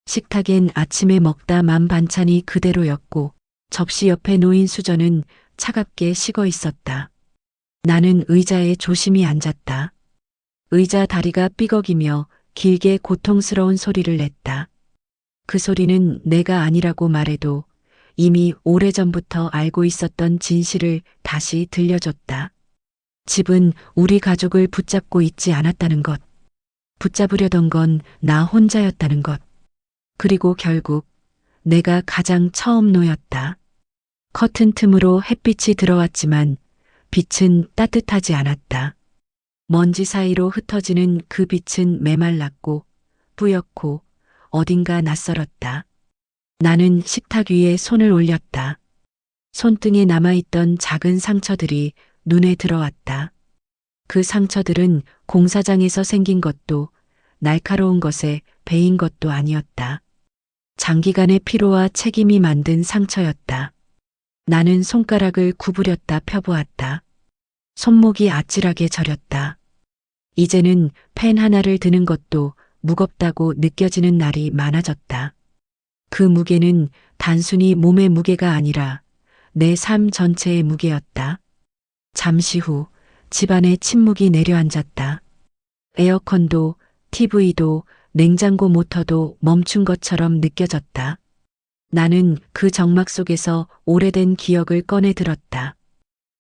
식탁엔 아침에 먹다 만 반찬이 그대로였고 접시 옆에 놓인 수저는 차갑게 식어 있었다. 나는 의자에 조심히 앉았다. 의자 다리가 삐걱이며 길게 고통스러운 소리를 냈다. 그 소리는 내가 아니라고 말해도 이미 오래전부터 알고 있었던 진실을 다시 들려줬다. 집은 우리 가족을 붙잡고 있지 않았다는 것. 붙잡으려던 건 나 혼자였다는 것. 그리고 결국 내가 가장 처음 놓였다. 커튼 틈으로 햇빛이 들어왔지만 빛은 따뜻하지 않았다. 먼지 사이로 흩어지는 그 빛은 메말랐고 뿌옇고 어딘가 낯설었다. 나는 식탁 위에 손을 올렸다. 손등에 남아있던 작은 상처들이 눈에 들어왔다. 그 상처들은 공사장에서 생긴 것도 날카로운 것에 베인 것도 아니었다. 장기간의 피로와 책임이 만든 상처였다. 나는 손가락을 구부렸다 펴보았다. 손목이 아찔하게 저렸다. 이제는 펜 하나를 드는 것도 무겁다고 느껴지는 날이 많아졌다. 그 무게는 단순히 몸의 무게가 아니라 내 삶 전체의 무게였다. 잠시 후 집안에 침묵이 내려앉았다. 에어컨도, TV도, 냉장고 모터도 멈춘 것처럼 느껴졌다. 나는 그 정막 속에서 오래된 기억을 꺼내 들었다.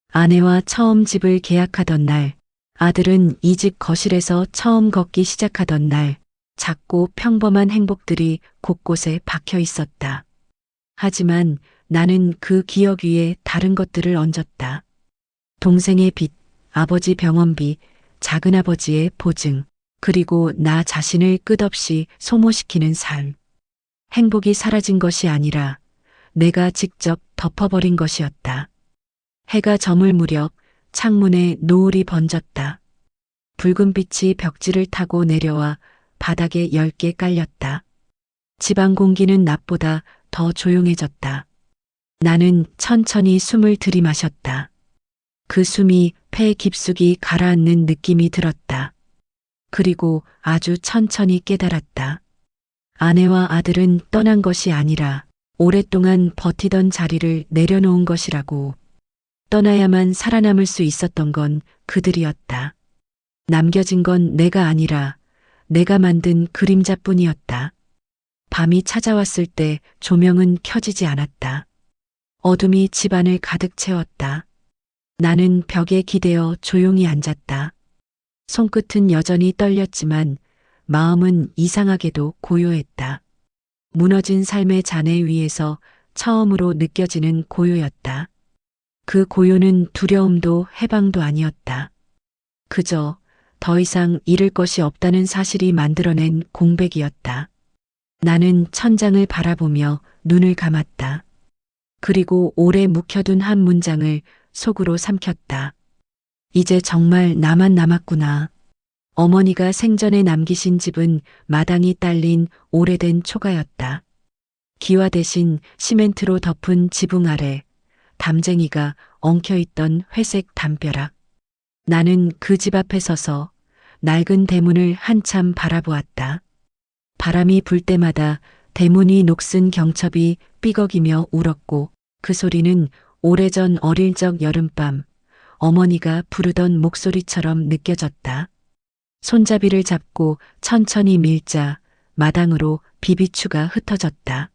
아내와 처음 집을 계약하던 날, 아들은 이 집 거실에서 처음 걷기 시작하던 날, 작고 평범한 행복들이 곳곳에 박혀 있었다. 하지만 나는 그 기억 위에 다른 것들을 얹었다. 동생의 빚, 아버지 병원비, 작은아버지의 보증, 그리고 나 자신을 끝없이 소모시키는 삶. 행복이 사라진 것이 아니라 내가 직접 덮어버린 것이었다. 해가 저물 무렵 창문에 노을이 번졌다. 붉은 빛이 벽지를 타고 내려와 바닥에 엷게 깔렸다. 집안 공기는 낮보다 더 조용해졌다. 나는 천천히 숨을 들이마셨다. 그 숨이 폐 깊숙이 가라앉는 느낌이 들었다. 그리고 아주 천천히 깨달았다. 아내와 아들은 떠난 것이 아니라 오랫동안 버티던 자리를 내려놓은 것이라고. 떠나야만 살아남을 수 있었던 건 그들이었다. 남겨진 건 내가 아니라 내가 만든 그림자뿐이었다. 밤이 찾아왔을 때 조명은 켜지지 않았다. 어둠이 집안을 가득 채웠다. 나는 벽에 기대어 조용히 앉았다. 손끝은 여전히 떨렸지만 마음은 이상하게도 고요했다. 무너진 삶의 잔해 위에서 처음으로 느껴지는 고요였다. 그 고요는 두려움도 해방도 아니었다. 그저 더 이상 잃을 것이 없다는 사실이 만들어낸 공백이었다. 나는 천장을 바라보며 눈을 감았다. 그리고 오래 묵혀둔 한 문장을 속으로 삼켰다. 이제 정말 나만 남았구나. 어머니가 생전에 남기신 집은 마당이 딸린 오래된 초가였다. 기와 대신 시멘트로 덮은 지붕 아래 담쟁이가 엉켜있던 회색 담벼락. 나는 그 집 앞에 서서 낡은 대문을 한참 바라보았다. 바람이 불 때마다 대문 위 녹슨 경첩이 삐걱이며 울었고 그 소리는 오래전 어릴 적 여름밤 어머니가 부르던 목소리처럼 느껴졌다. 손잡이를 잡고 천천히 밀자 마당으로 비비추가 흩어졌다.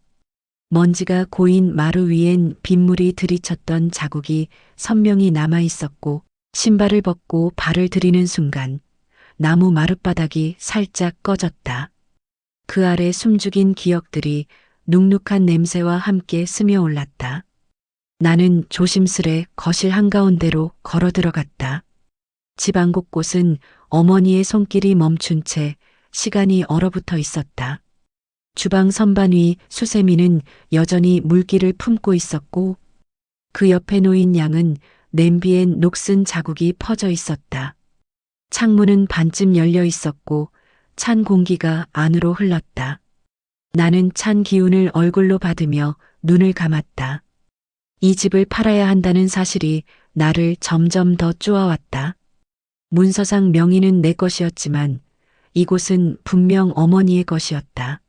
먼지가 고인 마루 위엔 빗물이 들이쳤던 자국이 선명히 남아 있었고 신발을 벗고 발을 들이는 순간 나무 마룻바닥이 살짝 꺼졌다. 그 아래 숨죽인 기억들이 눅눅한 냄새와 함께 스며올랐다. 나는 조심스레 거실 한가운데로 걸어 들어갔다. 집안 곳곳은 어머니의 손길이 멈춘 채 시간이 얼어붙어 있었다. 주방 선반 위 수세미는 여전히 물기를 품고 있었고 그 옆에 놓인 양은 냄비엔 녹슨 자국이 퍼져 있었다. 창문은 반쯤 열려 있었고 찬 공기가 안으로 흘렀다. 나는 찬 기운을 얼굴로 받으며 눈을 감았다. 이 집을 팔아야 한다는 사실이 나를 점점 더 쪼아왔다. 문서상 명의는 내 것이었지만 이곳은 분명 어머니의 것이었다.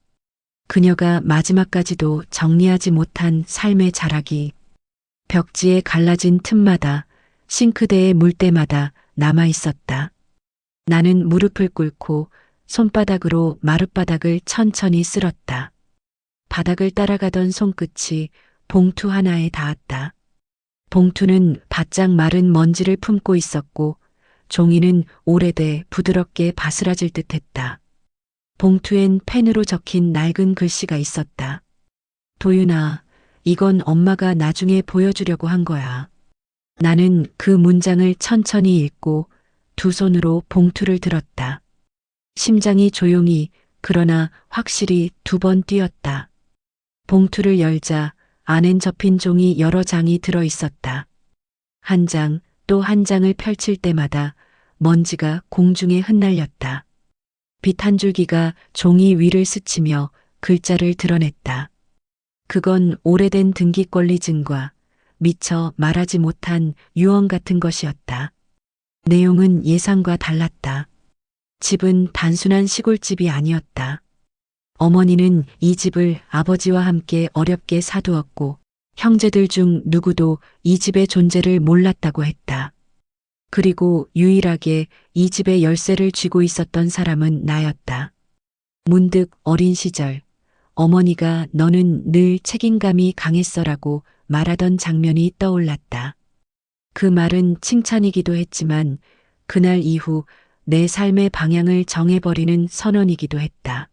그녀가 마지막까지도 정리하지 못한 삶의 자락이 벽지에 갈라진 틈마다 싱크대의 물때마다 남아 있었다. 나는 무릎을 꿇고 손바닥으로 마룻바닥을 천천히 쓸었다. 바닥을 따라가던 손끝이 봉투 하나에 닿았다. 봉투는 바짝 마른 먼지를 품고 있었고 종이는 오래돼 부드럽게 바스라질 듯했다. 봉투엔 펜으로 적힌 낡은 글씨가 있었다. 도윤아, 이건 엄마가 나중에 보여주려고 한 거야. 나는 그 문장을 천천히 읽고 두 손으로 봉투를 들었다. 심장이 조용히 그러나 확실히 두 번 뛰었다. 봉투를 열자 안엔 접힌 종이 여러 장이 들어 있었다. 한 장, 또 한 장을 펼칠 때마다 먼지가 공중에 흩날렸다. 빛 한 줄기가 종이 위를 스치며 글자를 드러냈다. 그건 오래된 등기권리증과 미처 말하지 못한 유언 같은 것이었다. 내용은 예상과 달랐다. 집은 단순한 시골집이 아니었다. 어머니는 이 집을 아버지와 함께 어렵게 사두었고 형제들 중 누구도 이 집의 존재를 몰랐다고 했다. 그리고 유일하게 이 집의 열쇠를 쥐고 있었던 사람은 나였다. 문득 어린 시절 어머니가 너는 늘 책임감이 강했어라고 말하던 장면이 떠올랐다. 그 말은 칭찬이기도 했지만 그날 이후 내 삶의 방향을 정해버리는 선언이기도 했다.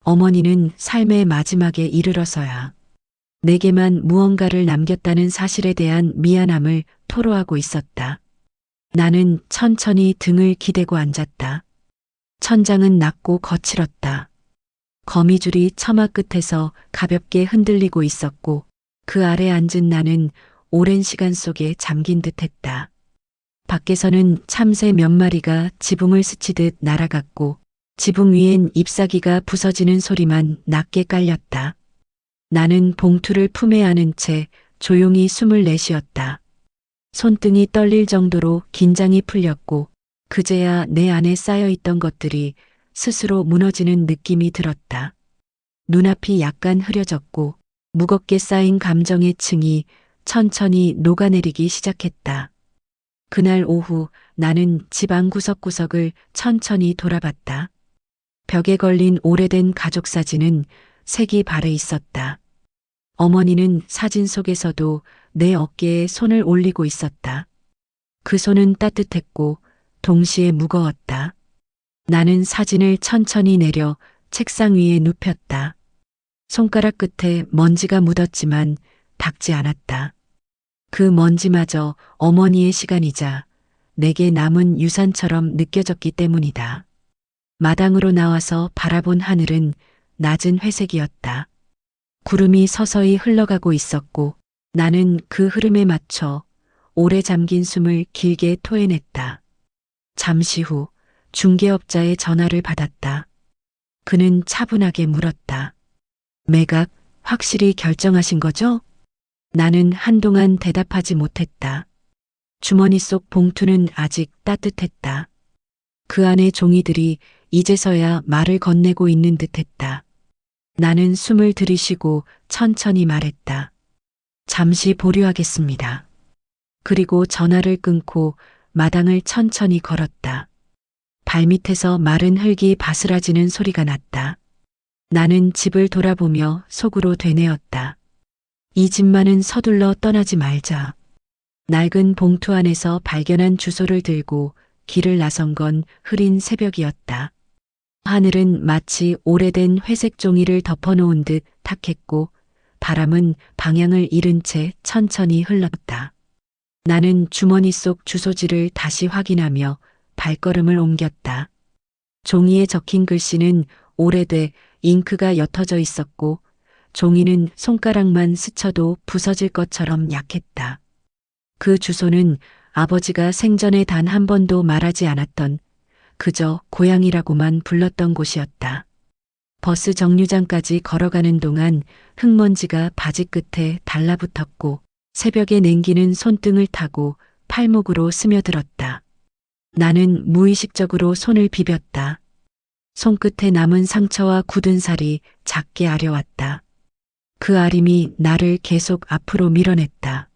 어머니는 삶의 마지막에 이르러서야 내게만 무언가를 남겼다는 사실에 대한 미안함을 토로하고 있었다. 나는 천천히 등을 기대고 앉았다. 천장은 낮고 거칠었다. 거미줄이 처마 끝에서 가볍게 흔들리고 있었고 그 아래 앉은 나는 오랜 시간 속에 잠긴 듯했다. 밖에서는 참새 몇 마리가 지붕을 스치듯 날아갔고 지붕 위엔 잎사귀가 부서지는 소리만 낮게 깔렸다. 나는 봉투를 품에 안은 채 조용히 숨을 내쉬었다. 손등이 떨릴 정도로 긴장이 풀렸고 그제야 내 안에 쌓여있던 것들이 스스로 무너지는 느낌이 들었다. 눈앞이 약간 흐려졌고 무겁게 쌓인 감정의 층이 천천히 녹아내리기 시작했다. 그날 오후 나는 집 안 구석구석을 천천히 돌아봤다. 벽에 걸린 오래된 가족 사진은 색이 바래 있었다. 어머니는 사진 속에서도 내 어깨에 손을 올리고 있었다. 그 손은 따뜻했고 동시에 무거웠다. 나는 사진을 천천히 내려 책상 위에 눕혔다. 손가락 끝에 먼지가 묻었지만 닿지 않았다. 그 먼지마저 어머니의 시간이자 내게 남은 유산처럼 느껴졌기 때문이다. 마당으로 나와서 바라본 하늘은 낮은 회색이었다. 구름이 서서히 흘러가고 있었고 나는 그 흐름에 맞춰 오래 잠긴 숨을 길게 토해냈다. 잠시 후 중개업자의 전화를 받았다. 그는 차분하게 물었다. 매각 확실히 결정하신 거죠? 나는 한동안 대답하지 못했다. 주머니 속 봉투는 아직 따뜻했다. 그 안의 종이들이 이제서야 말을 건네고 있는 듯했다. 나는 숨을 들이쉬고 천천히 말했다. 잠시 보류하겠습니다. 그리고 전화를 끊고 마당을 천천히 걸었다. 발밑에서 마른 흙이 바스라지는 소리가 났다. 나는 집을 돌아보며 속으로 되뇌었다. 이 집만은 서둘러 떠나지 말자. 낡은 봉투 안에서 발견한 주소를 들고 길을 나선 건 흐린 새벽이었다. 하늘은 마치 오래된 회색 종이를 덮어놓은 듯 탁했고 바람은 방향을 잃은 채 천천히 흘렀다. 나는 주머니 속 주소지를 다시 확인하며 발걸음을 옮겼다. 종이에 적힌 글씨는 오래돼 잉크가 옅어져 있었고 종이는 손가락만 스쳐도 부서질 것처럼 약했다. 그 주소는 아버지가 생전에 단 한 번도 말하지 않았던 그저 고향이라고만 불렀던 곳이었다. 버스 정류장까지 걸어가는 동안 흙먼지가 바지 끝에 달라붙었고 새벽에 냉기는 손등을 타고 팔목으로 스며들었다. 나는 무의식적으로 손을 비볐다. 손끝에 남은 상처와 굳은 살이 작게 아려왔다. 그 아림이 나를 계속 앞으로 밀어냈다.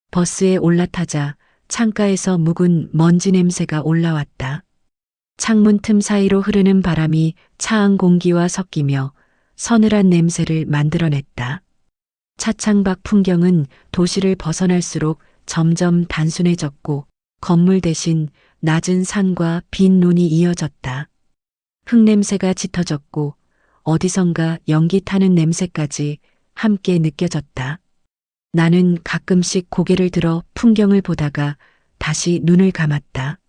버스에 올라타자 창가에서 묵은 먼지 냄새가 올라왔다. 창문 틈 사이로 흐르는 바람이 차안 공기와 섞이며 서늘한 냄새를 만들어냈다. 차창 밖 풍경은 도시를 벗어날수록 점점 단순해졌고 건물 대신 낮은 산과 빈 논이 이어졌다. 흙냄새가 짙어졌고 어디선가 연기 타는 냄새까지 함께 느껴졌다. 나는 가끔씩 고개를 들어 풍경을 보다가 다시 눈을 감았다.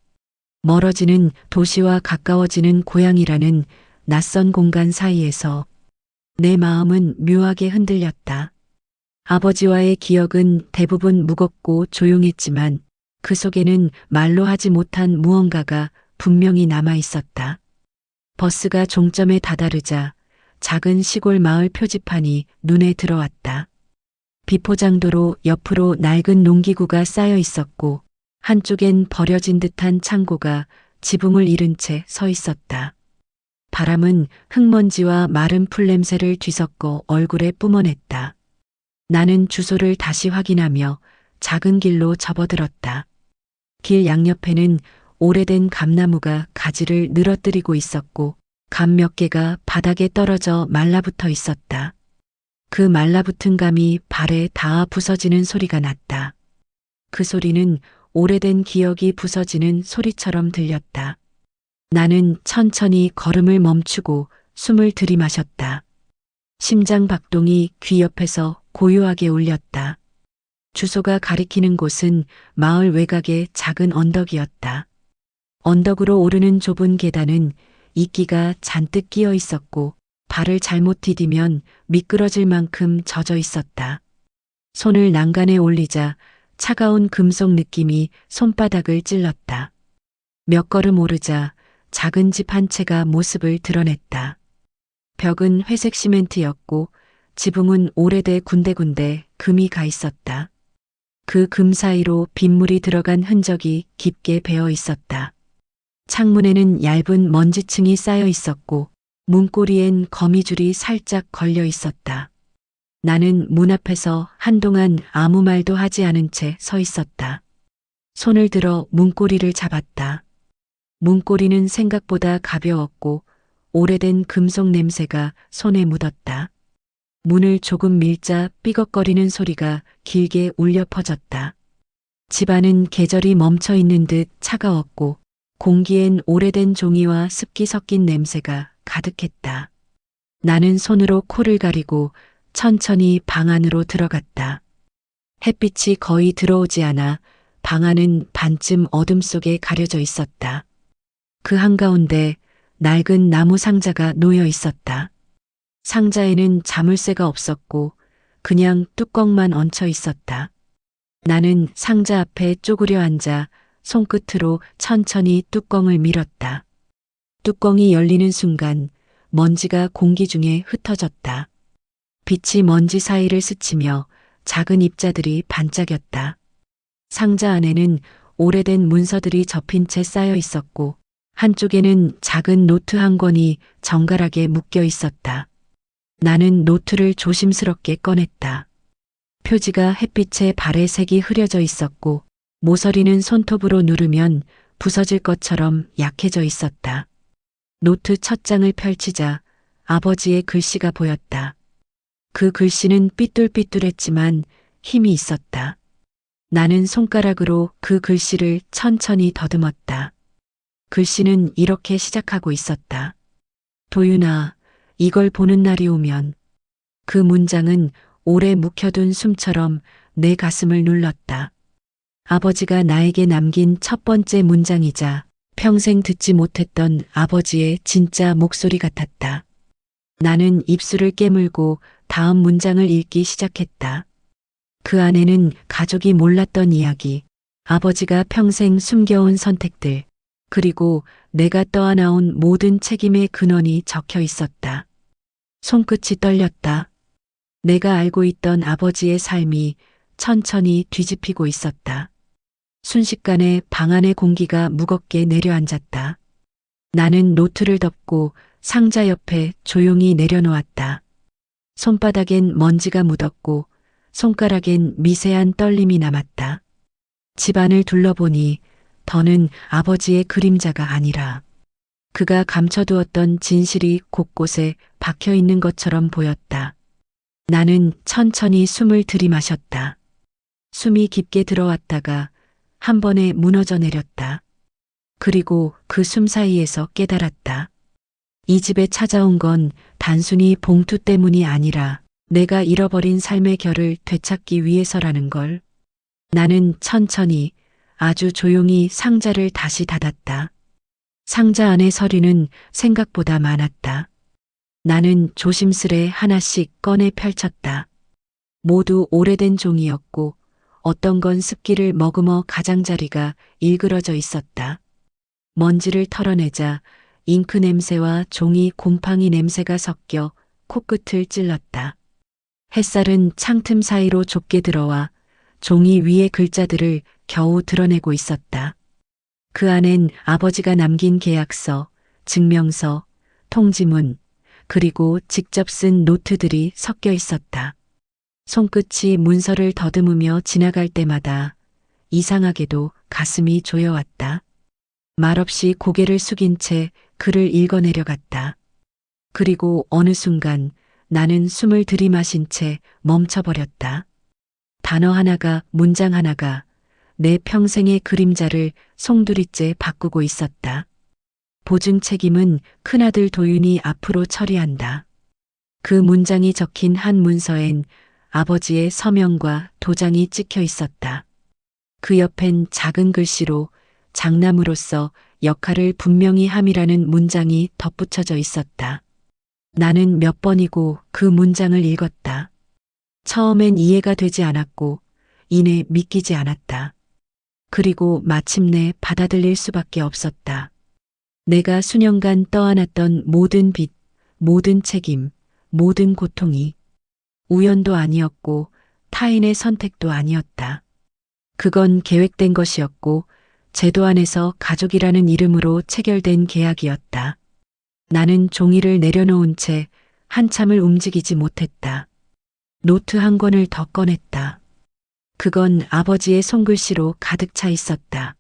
멀어지는 도시와 가까워지는 고향이라는 낯선 공간 사이에서 내 마음은 묘하게 흔들렸다. 아버지와의 기억은 대부분 무겁고 조용했지만 그 속에는 말로 하지 못한 무언가가 분명히 남아 있었다. 버스가 종점에 다다르자 작은 시골 마을 표지판이 눈에 들어왔다. 비포장도로 옆으로 낡은 농기구가 쌓여 있었고 한쪽엔 버려진 듯한 창고가 지붕을 잃은 채 서 있었다. 바람은 흙먼지와 마른 풀 냄새를 뒤섞어 얼굴에 뿜어냈다. 나는 주소를 다시 확인하며 작은 길로 접어들었다. 길 양옆에는 오래된 감나무가 가지를 늘어뜨리고 있었고 감 몇 개가 바닥에 떨어져 말라붙어 있었다. 그 말라붙은 감이 발에 닿아 부서지는 소리가 났다. 그 소리는 오래된 기억이 부서지는 소리처럼 들렸다. 나는 천천히 걸음을 멈추고 숨을 들이마셨다. 심장 박동이 귀 옆에서 고요하게 울렸다. 주소가 가리키는 곳은 마을 외곽의 작은 언덕이었다. 언덕으로 오르는 좁은 계단은 이끼가 잔뜩 끼어 있었고 발을 잘못 디디면 미끄러질 만큼 젖어 있었다. 손을 난간에 올리자 차가운 금속 느낌이 손바닥을 찔렀다. 몇 걸음 오르자 작은 집 한 채가 모습을 드러냈다. 벽은 회색 시멘트였고 지붕은 오래돼 군데군데 금이 가 있었다. 그 금 사이로 빗물이 들어간 흔적이 깊게 배어 있었다. 창문에는 얇은 먼지층이 쌓여 있었고 문고리엔 거미줄이 살짝 걸려 있었다. 나는 문 앞에서 한동안 아무 말도 하지 않은 채 서 있었다. 손을 들어 문고리를 잡았다. 문고리는 생각보다 가벼웠고 오래된 금속 냄새가 손에 묻었다. 문을 조금 밀자 삐걱거리는 소리가 길게 울려 퍼졌다. 집안은 계절이 멈춰 있는 듯 차가웠고 공기엔 오래된 종이와 습기 섞인 냄새가 가득했다. 나는 손으로 코를 가리고 천천히 방 안으로 들어갔다. 햇빛이 거의 들어오지 않아 방 안은 반쯤 어둠 속에 가려져 있었다. 그 한가운데 낡은 나무 상자가 놓여 있었다. 상자에는 자물쇠가 없었고 그냥 뚜껑만 얹혀 있었다. 나는 상자 앞에 쪼그려 앉아 손끝으로 천천히 뚜껑을 밀었다. 뚜껑이 열리는 순간 먼지가 공기 중에 흩어졌다. 빛이 먼지 사이를 스치며 작은 입자들이 반짝였다. 상자 안에는 오래된 문서들이 접힌 채 쌓여 있었고 한쪽에는 작은 노트 한 권이 정갈하게 묶여 있었다. 나는 노트를 조심스럽게 꺼냈다. 표지가 햇빛에 발의 색이 흐려져 있었고 모서리는 손톱으로 누르면 부서질 것처럼 약해져 있었다. 노트 첫 장을 펼치자 아버지의 글씨가 보였다. 그 글씨는 삐뚤삐뚤했지만 힘이 있었다. 나는 손가락으로 그 글씨를 천천히 더듬었다. 글씨는 이렇게 시작하고 있었다. 도윤아, 이걸 보는 날이 오면. 그 문장은 오래 묵혀둔 숨처럼 내 가슴을 눌렀다. 아버지가 나에게 남긴 첫 번째 문장이자 평생 듣지 못했던 아버지의 진짜 목소리 같았다. 나는 입술을 깨물고 다음 문장을 읽기 시작했다. 그 안에는 가족이 몰랐던 이야기, 아버지가 평생 숨겨온 선택들, 그리고 내가 떠안아온 모든 책임의 근원이 적혀 있었다. 손끝이 떨렸다. 내가 알고 있던 아버지의 삶이 천천히 뒤집히고 있었다. 순식간에 방 안의 공기가 무겁게 내려앉았다. 나는 노트를 덮고 상자 옆에 조용히 내려놓았다. 손바닥엔 먼지가 묻었고 손가락엔 미세한 떨림이 남았다. 집안을 둘러보니 더는 아버지의 그림자가 아니라 그가 감춰두었던 진실이 곳곳에 박혀 있는 것처럼 보였다. 나는 천천히 숨을 들이마셨다. 숨이 깊게 들어왔다가 한 번에 무너져 내렸다. 그리고 그 숨 사이에서 깨달았다. 이 집에 찾아온 건 단순히 봉투 때문이 아니라 내가 잃어버린 삶의 결을 되찾기 위해서라는 걸. 나는 천천히 아주 조용히 상자를 다시 닫았다. 상자 안의 서류는 생각보다 많았다. 나는 조심스레 하나씩 꺼내 펼쳤다. 모두 오래된 종이였고 어떤 건 습기를 머금어 가장자리가 일그러져 있었다. 먼지를 털어내자 잉크 냄새와 종이 곰팡이 냄새가 섞여 코끝을 찔렀다. 햇살은 창틈 사이로 좁게 들어와 종이 위의 글자들을 겨우 드러내고 있었다. 그 안엔 아버지가 남긴 계약서, 증명서, 통지문, 그리고 직접 쓴 노트들이 섞여 있었다. 손끝이 문서를 더듬으며 지나갈 때마다 이상하게도 가슴이 조여왔다. 말없이 고개를 숙인 채 글을 읽어내려갔다. 그리고 어느 순간 나는 숨을 들이마신 채 멈춰버렸다. 단어 하나가, 문장 하나가 내 평생의 그림자를 송두리째 바꾸고 있었다. 보증 책임은 큰아들 도윤이 앞으로 처리한다. 그 문장이 적힌 한 문서엔 아버지의 서명과 도장이 찍혀 있었다. 그 옆엔 작은 글씨로 장남으로서 역할을 분명히 함이라는 문장이 덧붙여져 있었다. 나는 몇 번이고 그 문장을 읽었다. 처음엔 이해가 되지 않았고 이내 믿기지 않았다. 그리고 마침내 받아들일 수밖에 없었다. 내가 수년간 떠안았던 모든 빚, 모든 책임, 모든 고통이 우연도 아니었고 타인의 선택도 아니었다. 그건 계획된 것이었고 제도 안에서 가족이라는 이름으로 체결된 계약이었다. 나는 종이를 내려놓은 채 한참을 움직이지 못했다. 노트 한 권을 더 꺼냈다. 그건 아버지의 손글씨로 가득 차 있었다.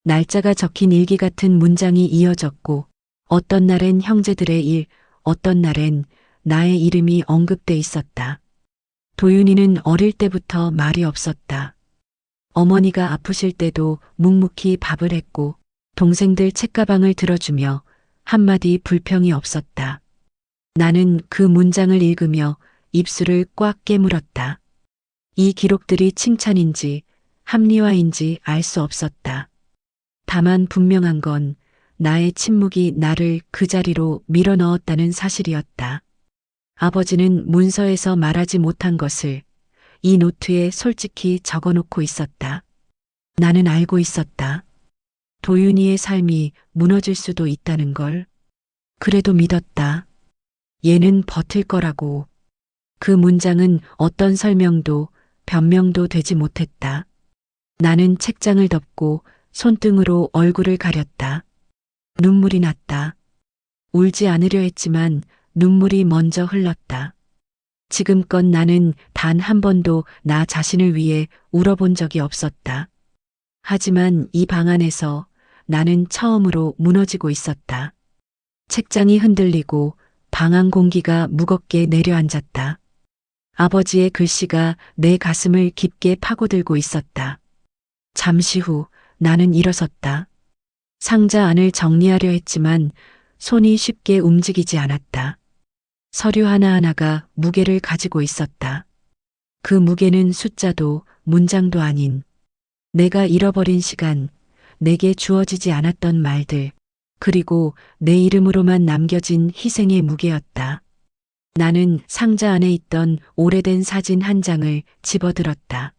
날짜가 적힌 일기 같은 문장이 이어졌고 어떤 날엔 형제들의 일, 어떤 날엔 나의 이름이 언급돼 있었다. 도윤이는 어릴 때부터 말이 없었다. 어머니가 아프실 때도 묵묵히 밥을 했고 동생들 책가방을 들어주며 한마디 불평이 없었다. 나는 그 문장을 읽으며 입술을 꽉 깨물었다. 이 기록들이 칭찬인지 합리화인지 알 수 없었다. 다만 분명한 건 나의 침묵이 나를 그 자리로 밀어넣었다는 사실이었다. 아버지는 문서에서 말하지 못한 것을 이 노트에 솔직히 적어놓고 있었다. 나는 알고 있었다. 도윤이의 삶이 무너질 수도 있다는 걸. 그래도 믿었다. 얘는 버틸 거라고. 그 문장은 어떤 설명도 변명도 되지 못했다. 나는 책장을 덮고 손등으로 얼굴을 가렸다. 눈물이 났다. 울지 않으려 했지만 눈물이 먼저 흘렀다. 지금껏 나는 단 한 번도 나 자신을 위해 울어본 적이 없었다. 하지만 이 방 안에서 나는 처음으로 무너지고 있었다. 책장이 흔들리고 방 안 공기가 무겁게 내려앉았다. 아버지의 글씨가 내 가슴을 깊게 파고들고 있었다. 잠시 후 나는 일어섰다. 상자 안을 정리하려 했지만 손이 쉽게 움직이지 않았다. 서류 하나하나가 무게를 가지고 있었다. 그 무게는 숫자도 문장도 아닌 내가 잃어버린 시간, 내게 주어지지 않았던 말들, 그리고 내 이름으로만 남겨진 희생의 무게였다. 나는 상자 안에 있던 오래된 사진 한 장을 집어들었다.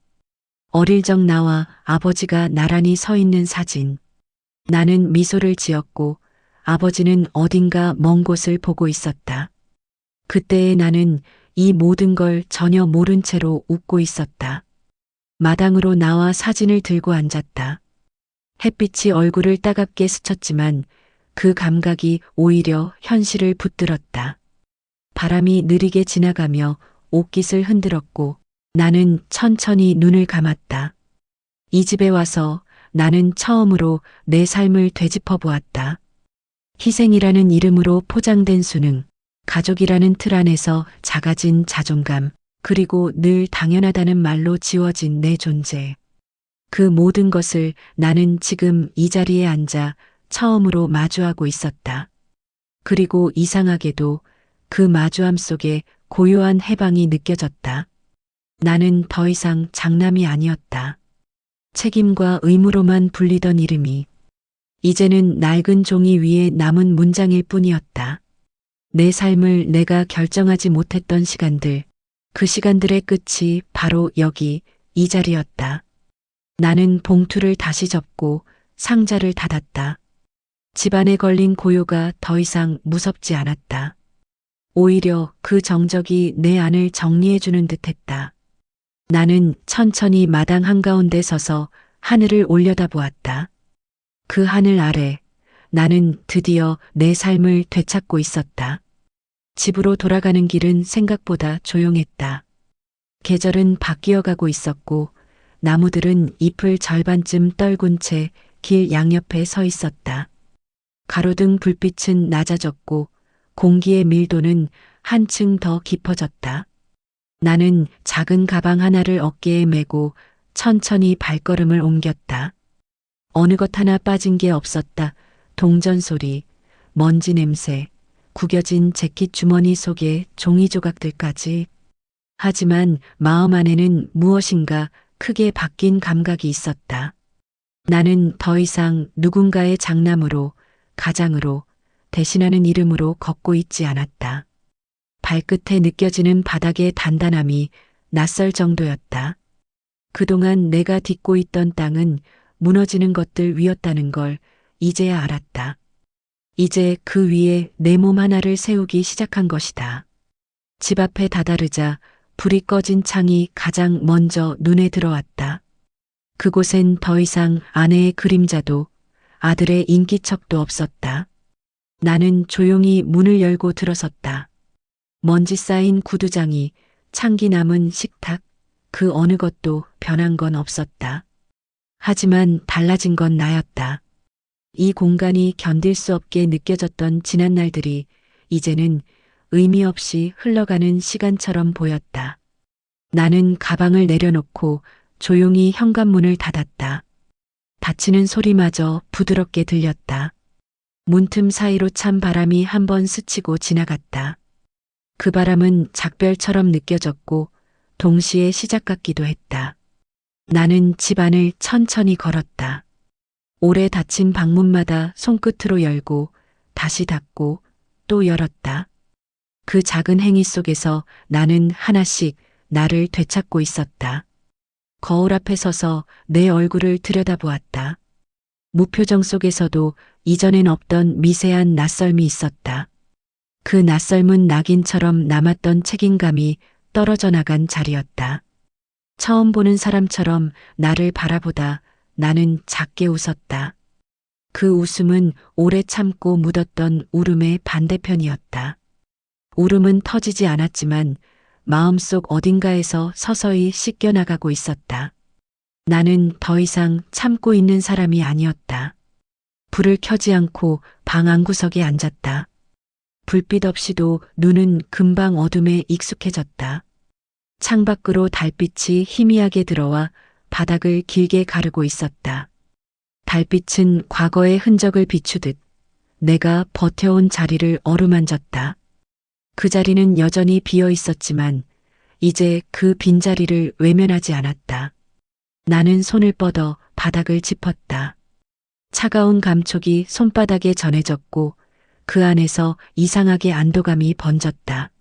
어릴 적 나와 아버지가 나란히 서 있는 사진. 나는 미소를 지었고 아버지는 어딘가 먼 곳을 보고 있었다. 그때의 나는 이 모든 걸 전혀 모른 채로 웃고 있었다. 마당으로 나와 사진을 들고 앉았다. 햇빛이 얼굴을 따갑게 스쳤지만 그 감각이 오히려 현실을 붙들었다. 바람이 느리게 지나가며 옷깃을 흔들었고 나는 천천히 눈을 감았다. 이 집에 와서 나는 처음으로 내 삶을 되짚어 보았다. 희생이라는 이름으로 포장된 수능, 가족이라는 틀 안에서 작아진 자존감, 그리고 늘 당연하다는 말로 지워진 내 존재. 그 모든 것을 나는 지금 이 자리에 앉아 처음으로 마주하고 있었다. 그리고 이상하게도 그 마주함 속에 고요한 해방이 느껴졌다. 나는 더 이상 장남이 아니었다. 책임과 의무로만 불리던 이름이 이제는 낡은 종이 위에 남은 문장일 뿐이었다. 내 삶을 내가 결정하지 못했던 시간들, 그 시간들의 끝이 바로 여기, 이 자리였다. 나는 봉투를 다시 접고 상자를 닫았다. 집안에 걸린 고요가 더 이상 무섭지 않았다. 오히려 그 정적이 내 안을 정리해주는 듯했다. 나는 천천히 마당 한가운데 서서 하늘을 올려다보았다. 그 하늘 아래 나는 드디어 내 삶을 되찾고 있었다. 집으로 돌아가는 길은 생각보다 조용했다. 계절은 바뀌어가고 있었고 나무들은 잎을 절반쯤 떨군 채 길 양옆에 서 있었다. 가로등 불빛은 낮아졌고 공기의 밀도는 한층 더 깊어졌다. 나는 작은 가방 하나를 어깨에 메고 천천히 발걸음을 옮겼다. 어느 것 하나 빠진 게 없었다. 동전 소리, 먼지 냄새, 구겨진 재킷 주머니 속에 종이 조각들까지. 하지만 마음 안에는 무엇인가 크게 바뀐 감각이 있었다. 나는 더 이상 누군가의 장남으로, 가장으로, 대신하는 이름으로 걷고 있지 않았다. 발끝에 느껴지는 바닥의 단단함이 낯설 정도였다. 그동안 내가 딛고 있던 땅은 무너지는 것들 위였다는 걸 이제야 알았다. 이제 그 위에 내 몸 하나를 세우기 시작한 것이다. 집 앞에 다다르자 불이 꺼진 창이 가장 먼저 눈에 들어왔다. 그곳엔 더 이상 아내의 그림자도 아들의 인기척도 없었다. 나는 조용히 문을 열고 들어섰다. 먼지 쌓인 구두장이, 창기 남은 식탁, 그 어느 것도 변한 건 없었다. 하지만 달라진 건 나였다. 이 공간이 견딜 수 없게 느껴졌던 지난 날들이 이제는 의미 없이 흘러가는 시간처럼 보였다. 나는 가방을 내려놓고 조용히 현관문을 닫았다. 닫히는 소리마저 부드럽게 들렸다. 문틈 사이로 찬 바람이 한번 스치고 지나갔다. 그 바람은 작별처럼 느껴졌고 동시에 시작 같기도 했다. 나는 집 안을 천천히 걸었다. 오래 닫힌 방문마다 손끝으로 열고 다시 닫고 또 열었다. 그 작은 행위 속에서 나는 하나씩 나를 되찾고 있었다. 거울 앞에 서서 내 얼굴을 들여다보았다. 무표정 속에서도 이전엔 없던 미세한 낯설미 있었다. 그 낯설은 낙인처럼 남았던 책임감이 떨어져 나간 자리였다. 처음 보는 사람처럼 나를 바라보다 나는 작게 웃었다. 그 웃음은 오래 참고 묻었던 울음의 반대편이었다. 울음은 터지지 않았지만 마음속 어딘가에서 서서히 씻겨나가고 있었다. 나는 더 이상 참고 있는 사람이 아니었다. 불을 켜지 않고 방 안구석에 앉았다. 불빛 없이도 눈은 금방 어둠에 익숙해졌다. 창밖으로 달빛이 희미하게 들어와 바닥을 길게 가르고 있었다. 달빛은 과거의 흔적을 비추듯 내가 버텨온 자리를 어루만졌다. 그 자리는 여전히 비어 있었지만 이제 그 빈자리를 외면하지 않았다. 나는 손을 뻗어 바닥을 짚었다. 차가운 감촉이 손바닥에 전해졌고 그 안에서 이상하게 안도감이 번졌다.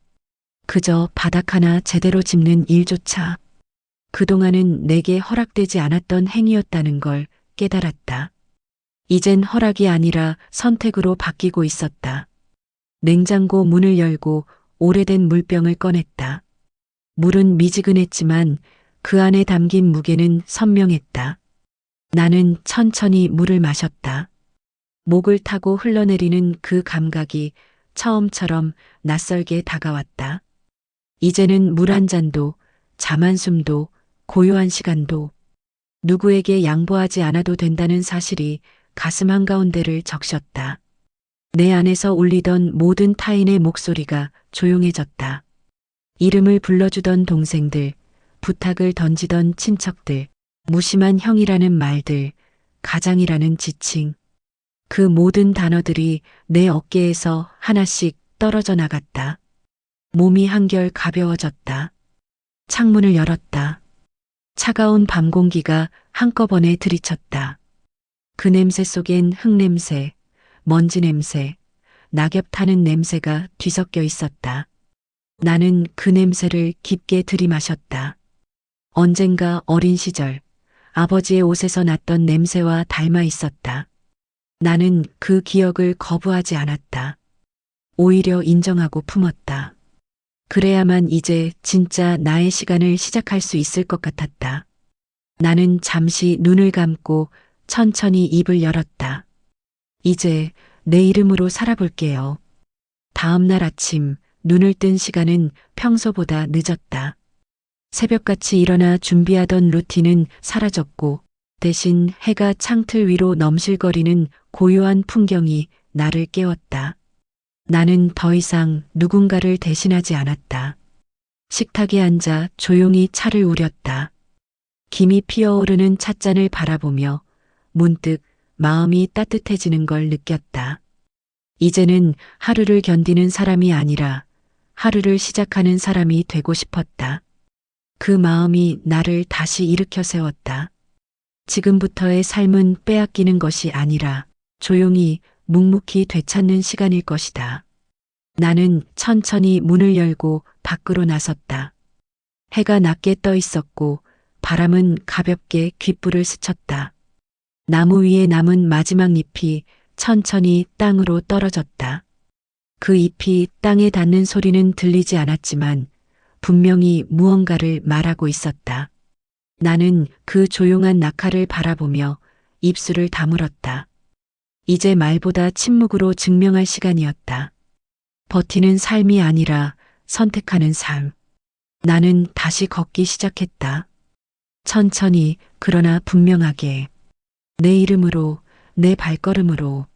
그저 바닥 하나 제대로 짚는 일조차 그동안은 내게 허락되지 않았던 행위였다는 걸 깨달았다. 이젠 허락이 아니라 선택으로 바뀌고 있었다. 냉장고 문을 열고 오래된 물병을 꺼냈다. 물은 미지근했지만 그 안에 담긴 무게는 선명했다. 나는 천천히 물을 마셨다. 목을 타고 흘러내리는 그 감각이 처음처럼 낯설게 다가왔다. 이제는 물 한 잔도, 잠 한숨도, 고요한 시간도 누구에게 양보하지 않아도 된다는 사실이 가슴 한가운데를 적셨다. 내 안에서 울리던 모든 타인의 목소리가 조용해졌다. 이름을 불러주던 동생들, 부탁을 던지던 친척들, 무심한 형이라는 말들, 가장이라는 지칭. 그 모든 단어들이 내 어깨에서 하나씩 떨어져 나갔다. 몸이 한결 가벼워졌다. 창문을 열었다. 차가운 밤 공기가 한꺼번에 들이쳤다. 그 냄새 속엔 흙냄새, 먼지 냄새, 낙엽 타는 냄새가 뒤섞여 있었다. 나는 그 냄새를 깊게 들이마셨다. 언젠가 어린 시절 아버지의 옷에서 났던 냄새와 닮아 있었다. 나는 그 기억을 거부하지 않았다. 오히려 인정하고 품었다. 그래야만 이제 진짜 나의 시간을 시작할 수 있을 것 같았다. 나는 잠시 눈을 감고 천천히 입을 열었다. 이제 내 이름으로 살아볼게요. 다음 날 아침 눈을 뜬 시간은 평소보다 늦었다. 새벽같이 일어나 준비하던 루틴은 사라졌고 대신 해가 창틀 위로 넘실거리는 고요한 풍경이 나를 깨웠다. 나는 더 이상 누군가를 대신하지 않았다. 식탁에 앉아 조용히 차를 우렸다. 김이 피어오르는 찻잔을 바라보며 문득 마음이 따뜻해지는 걸 느꼈다. 이제는 하루를 견디는 사람이 아니라 하루를 시작하는 사람이 되고 싶었다. 그 마음이 나를 다시 일으켜 세웠다. 지금부터의 삶은 빼앗기는 것이 아니라 조용히 묵묵히 되찾는 시간일 것이다. 나는 천천히 문을 열고 밖으로 나섰다. 해가 낮게 떠 있었고 바람은 가볍게 귓불을 스쳤다. 나무 위에 남은 마지막 잎이 천천히 땅으로 떨어졌다. 그 잎이 땅에 닿는 소리는 들리지 않았지만 분명히 무언가를 말하고 있었다. 나는 그 조용한 낙하를 바라보며 입술을 다물었다. 이제 말보다 침묵으로 증명할 시간이었다. 버티는 삶이 아니라 선택하는 삶. 나는 다시 걷기 시작했다. 천천히 그러나 분명하게. 내 이름으로, 내 발걸음으로.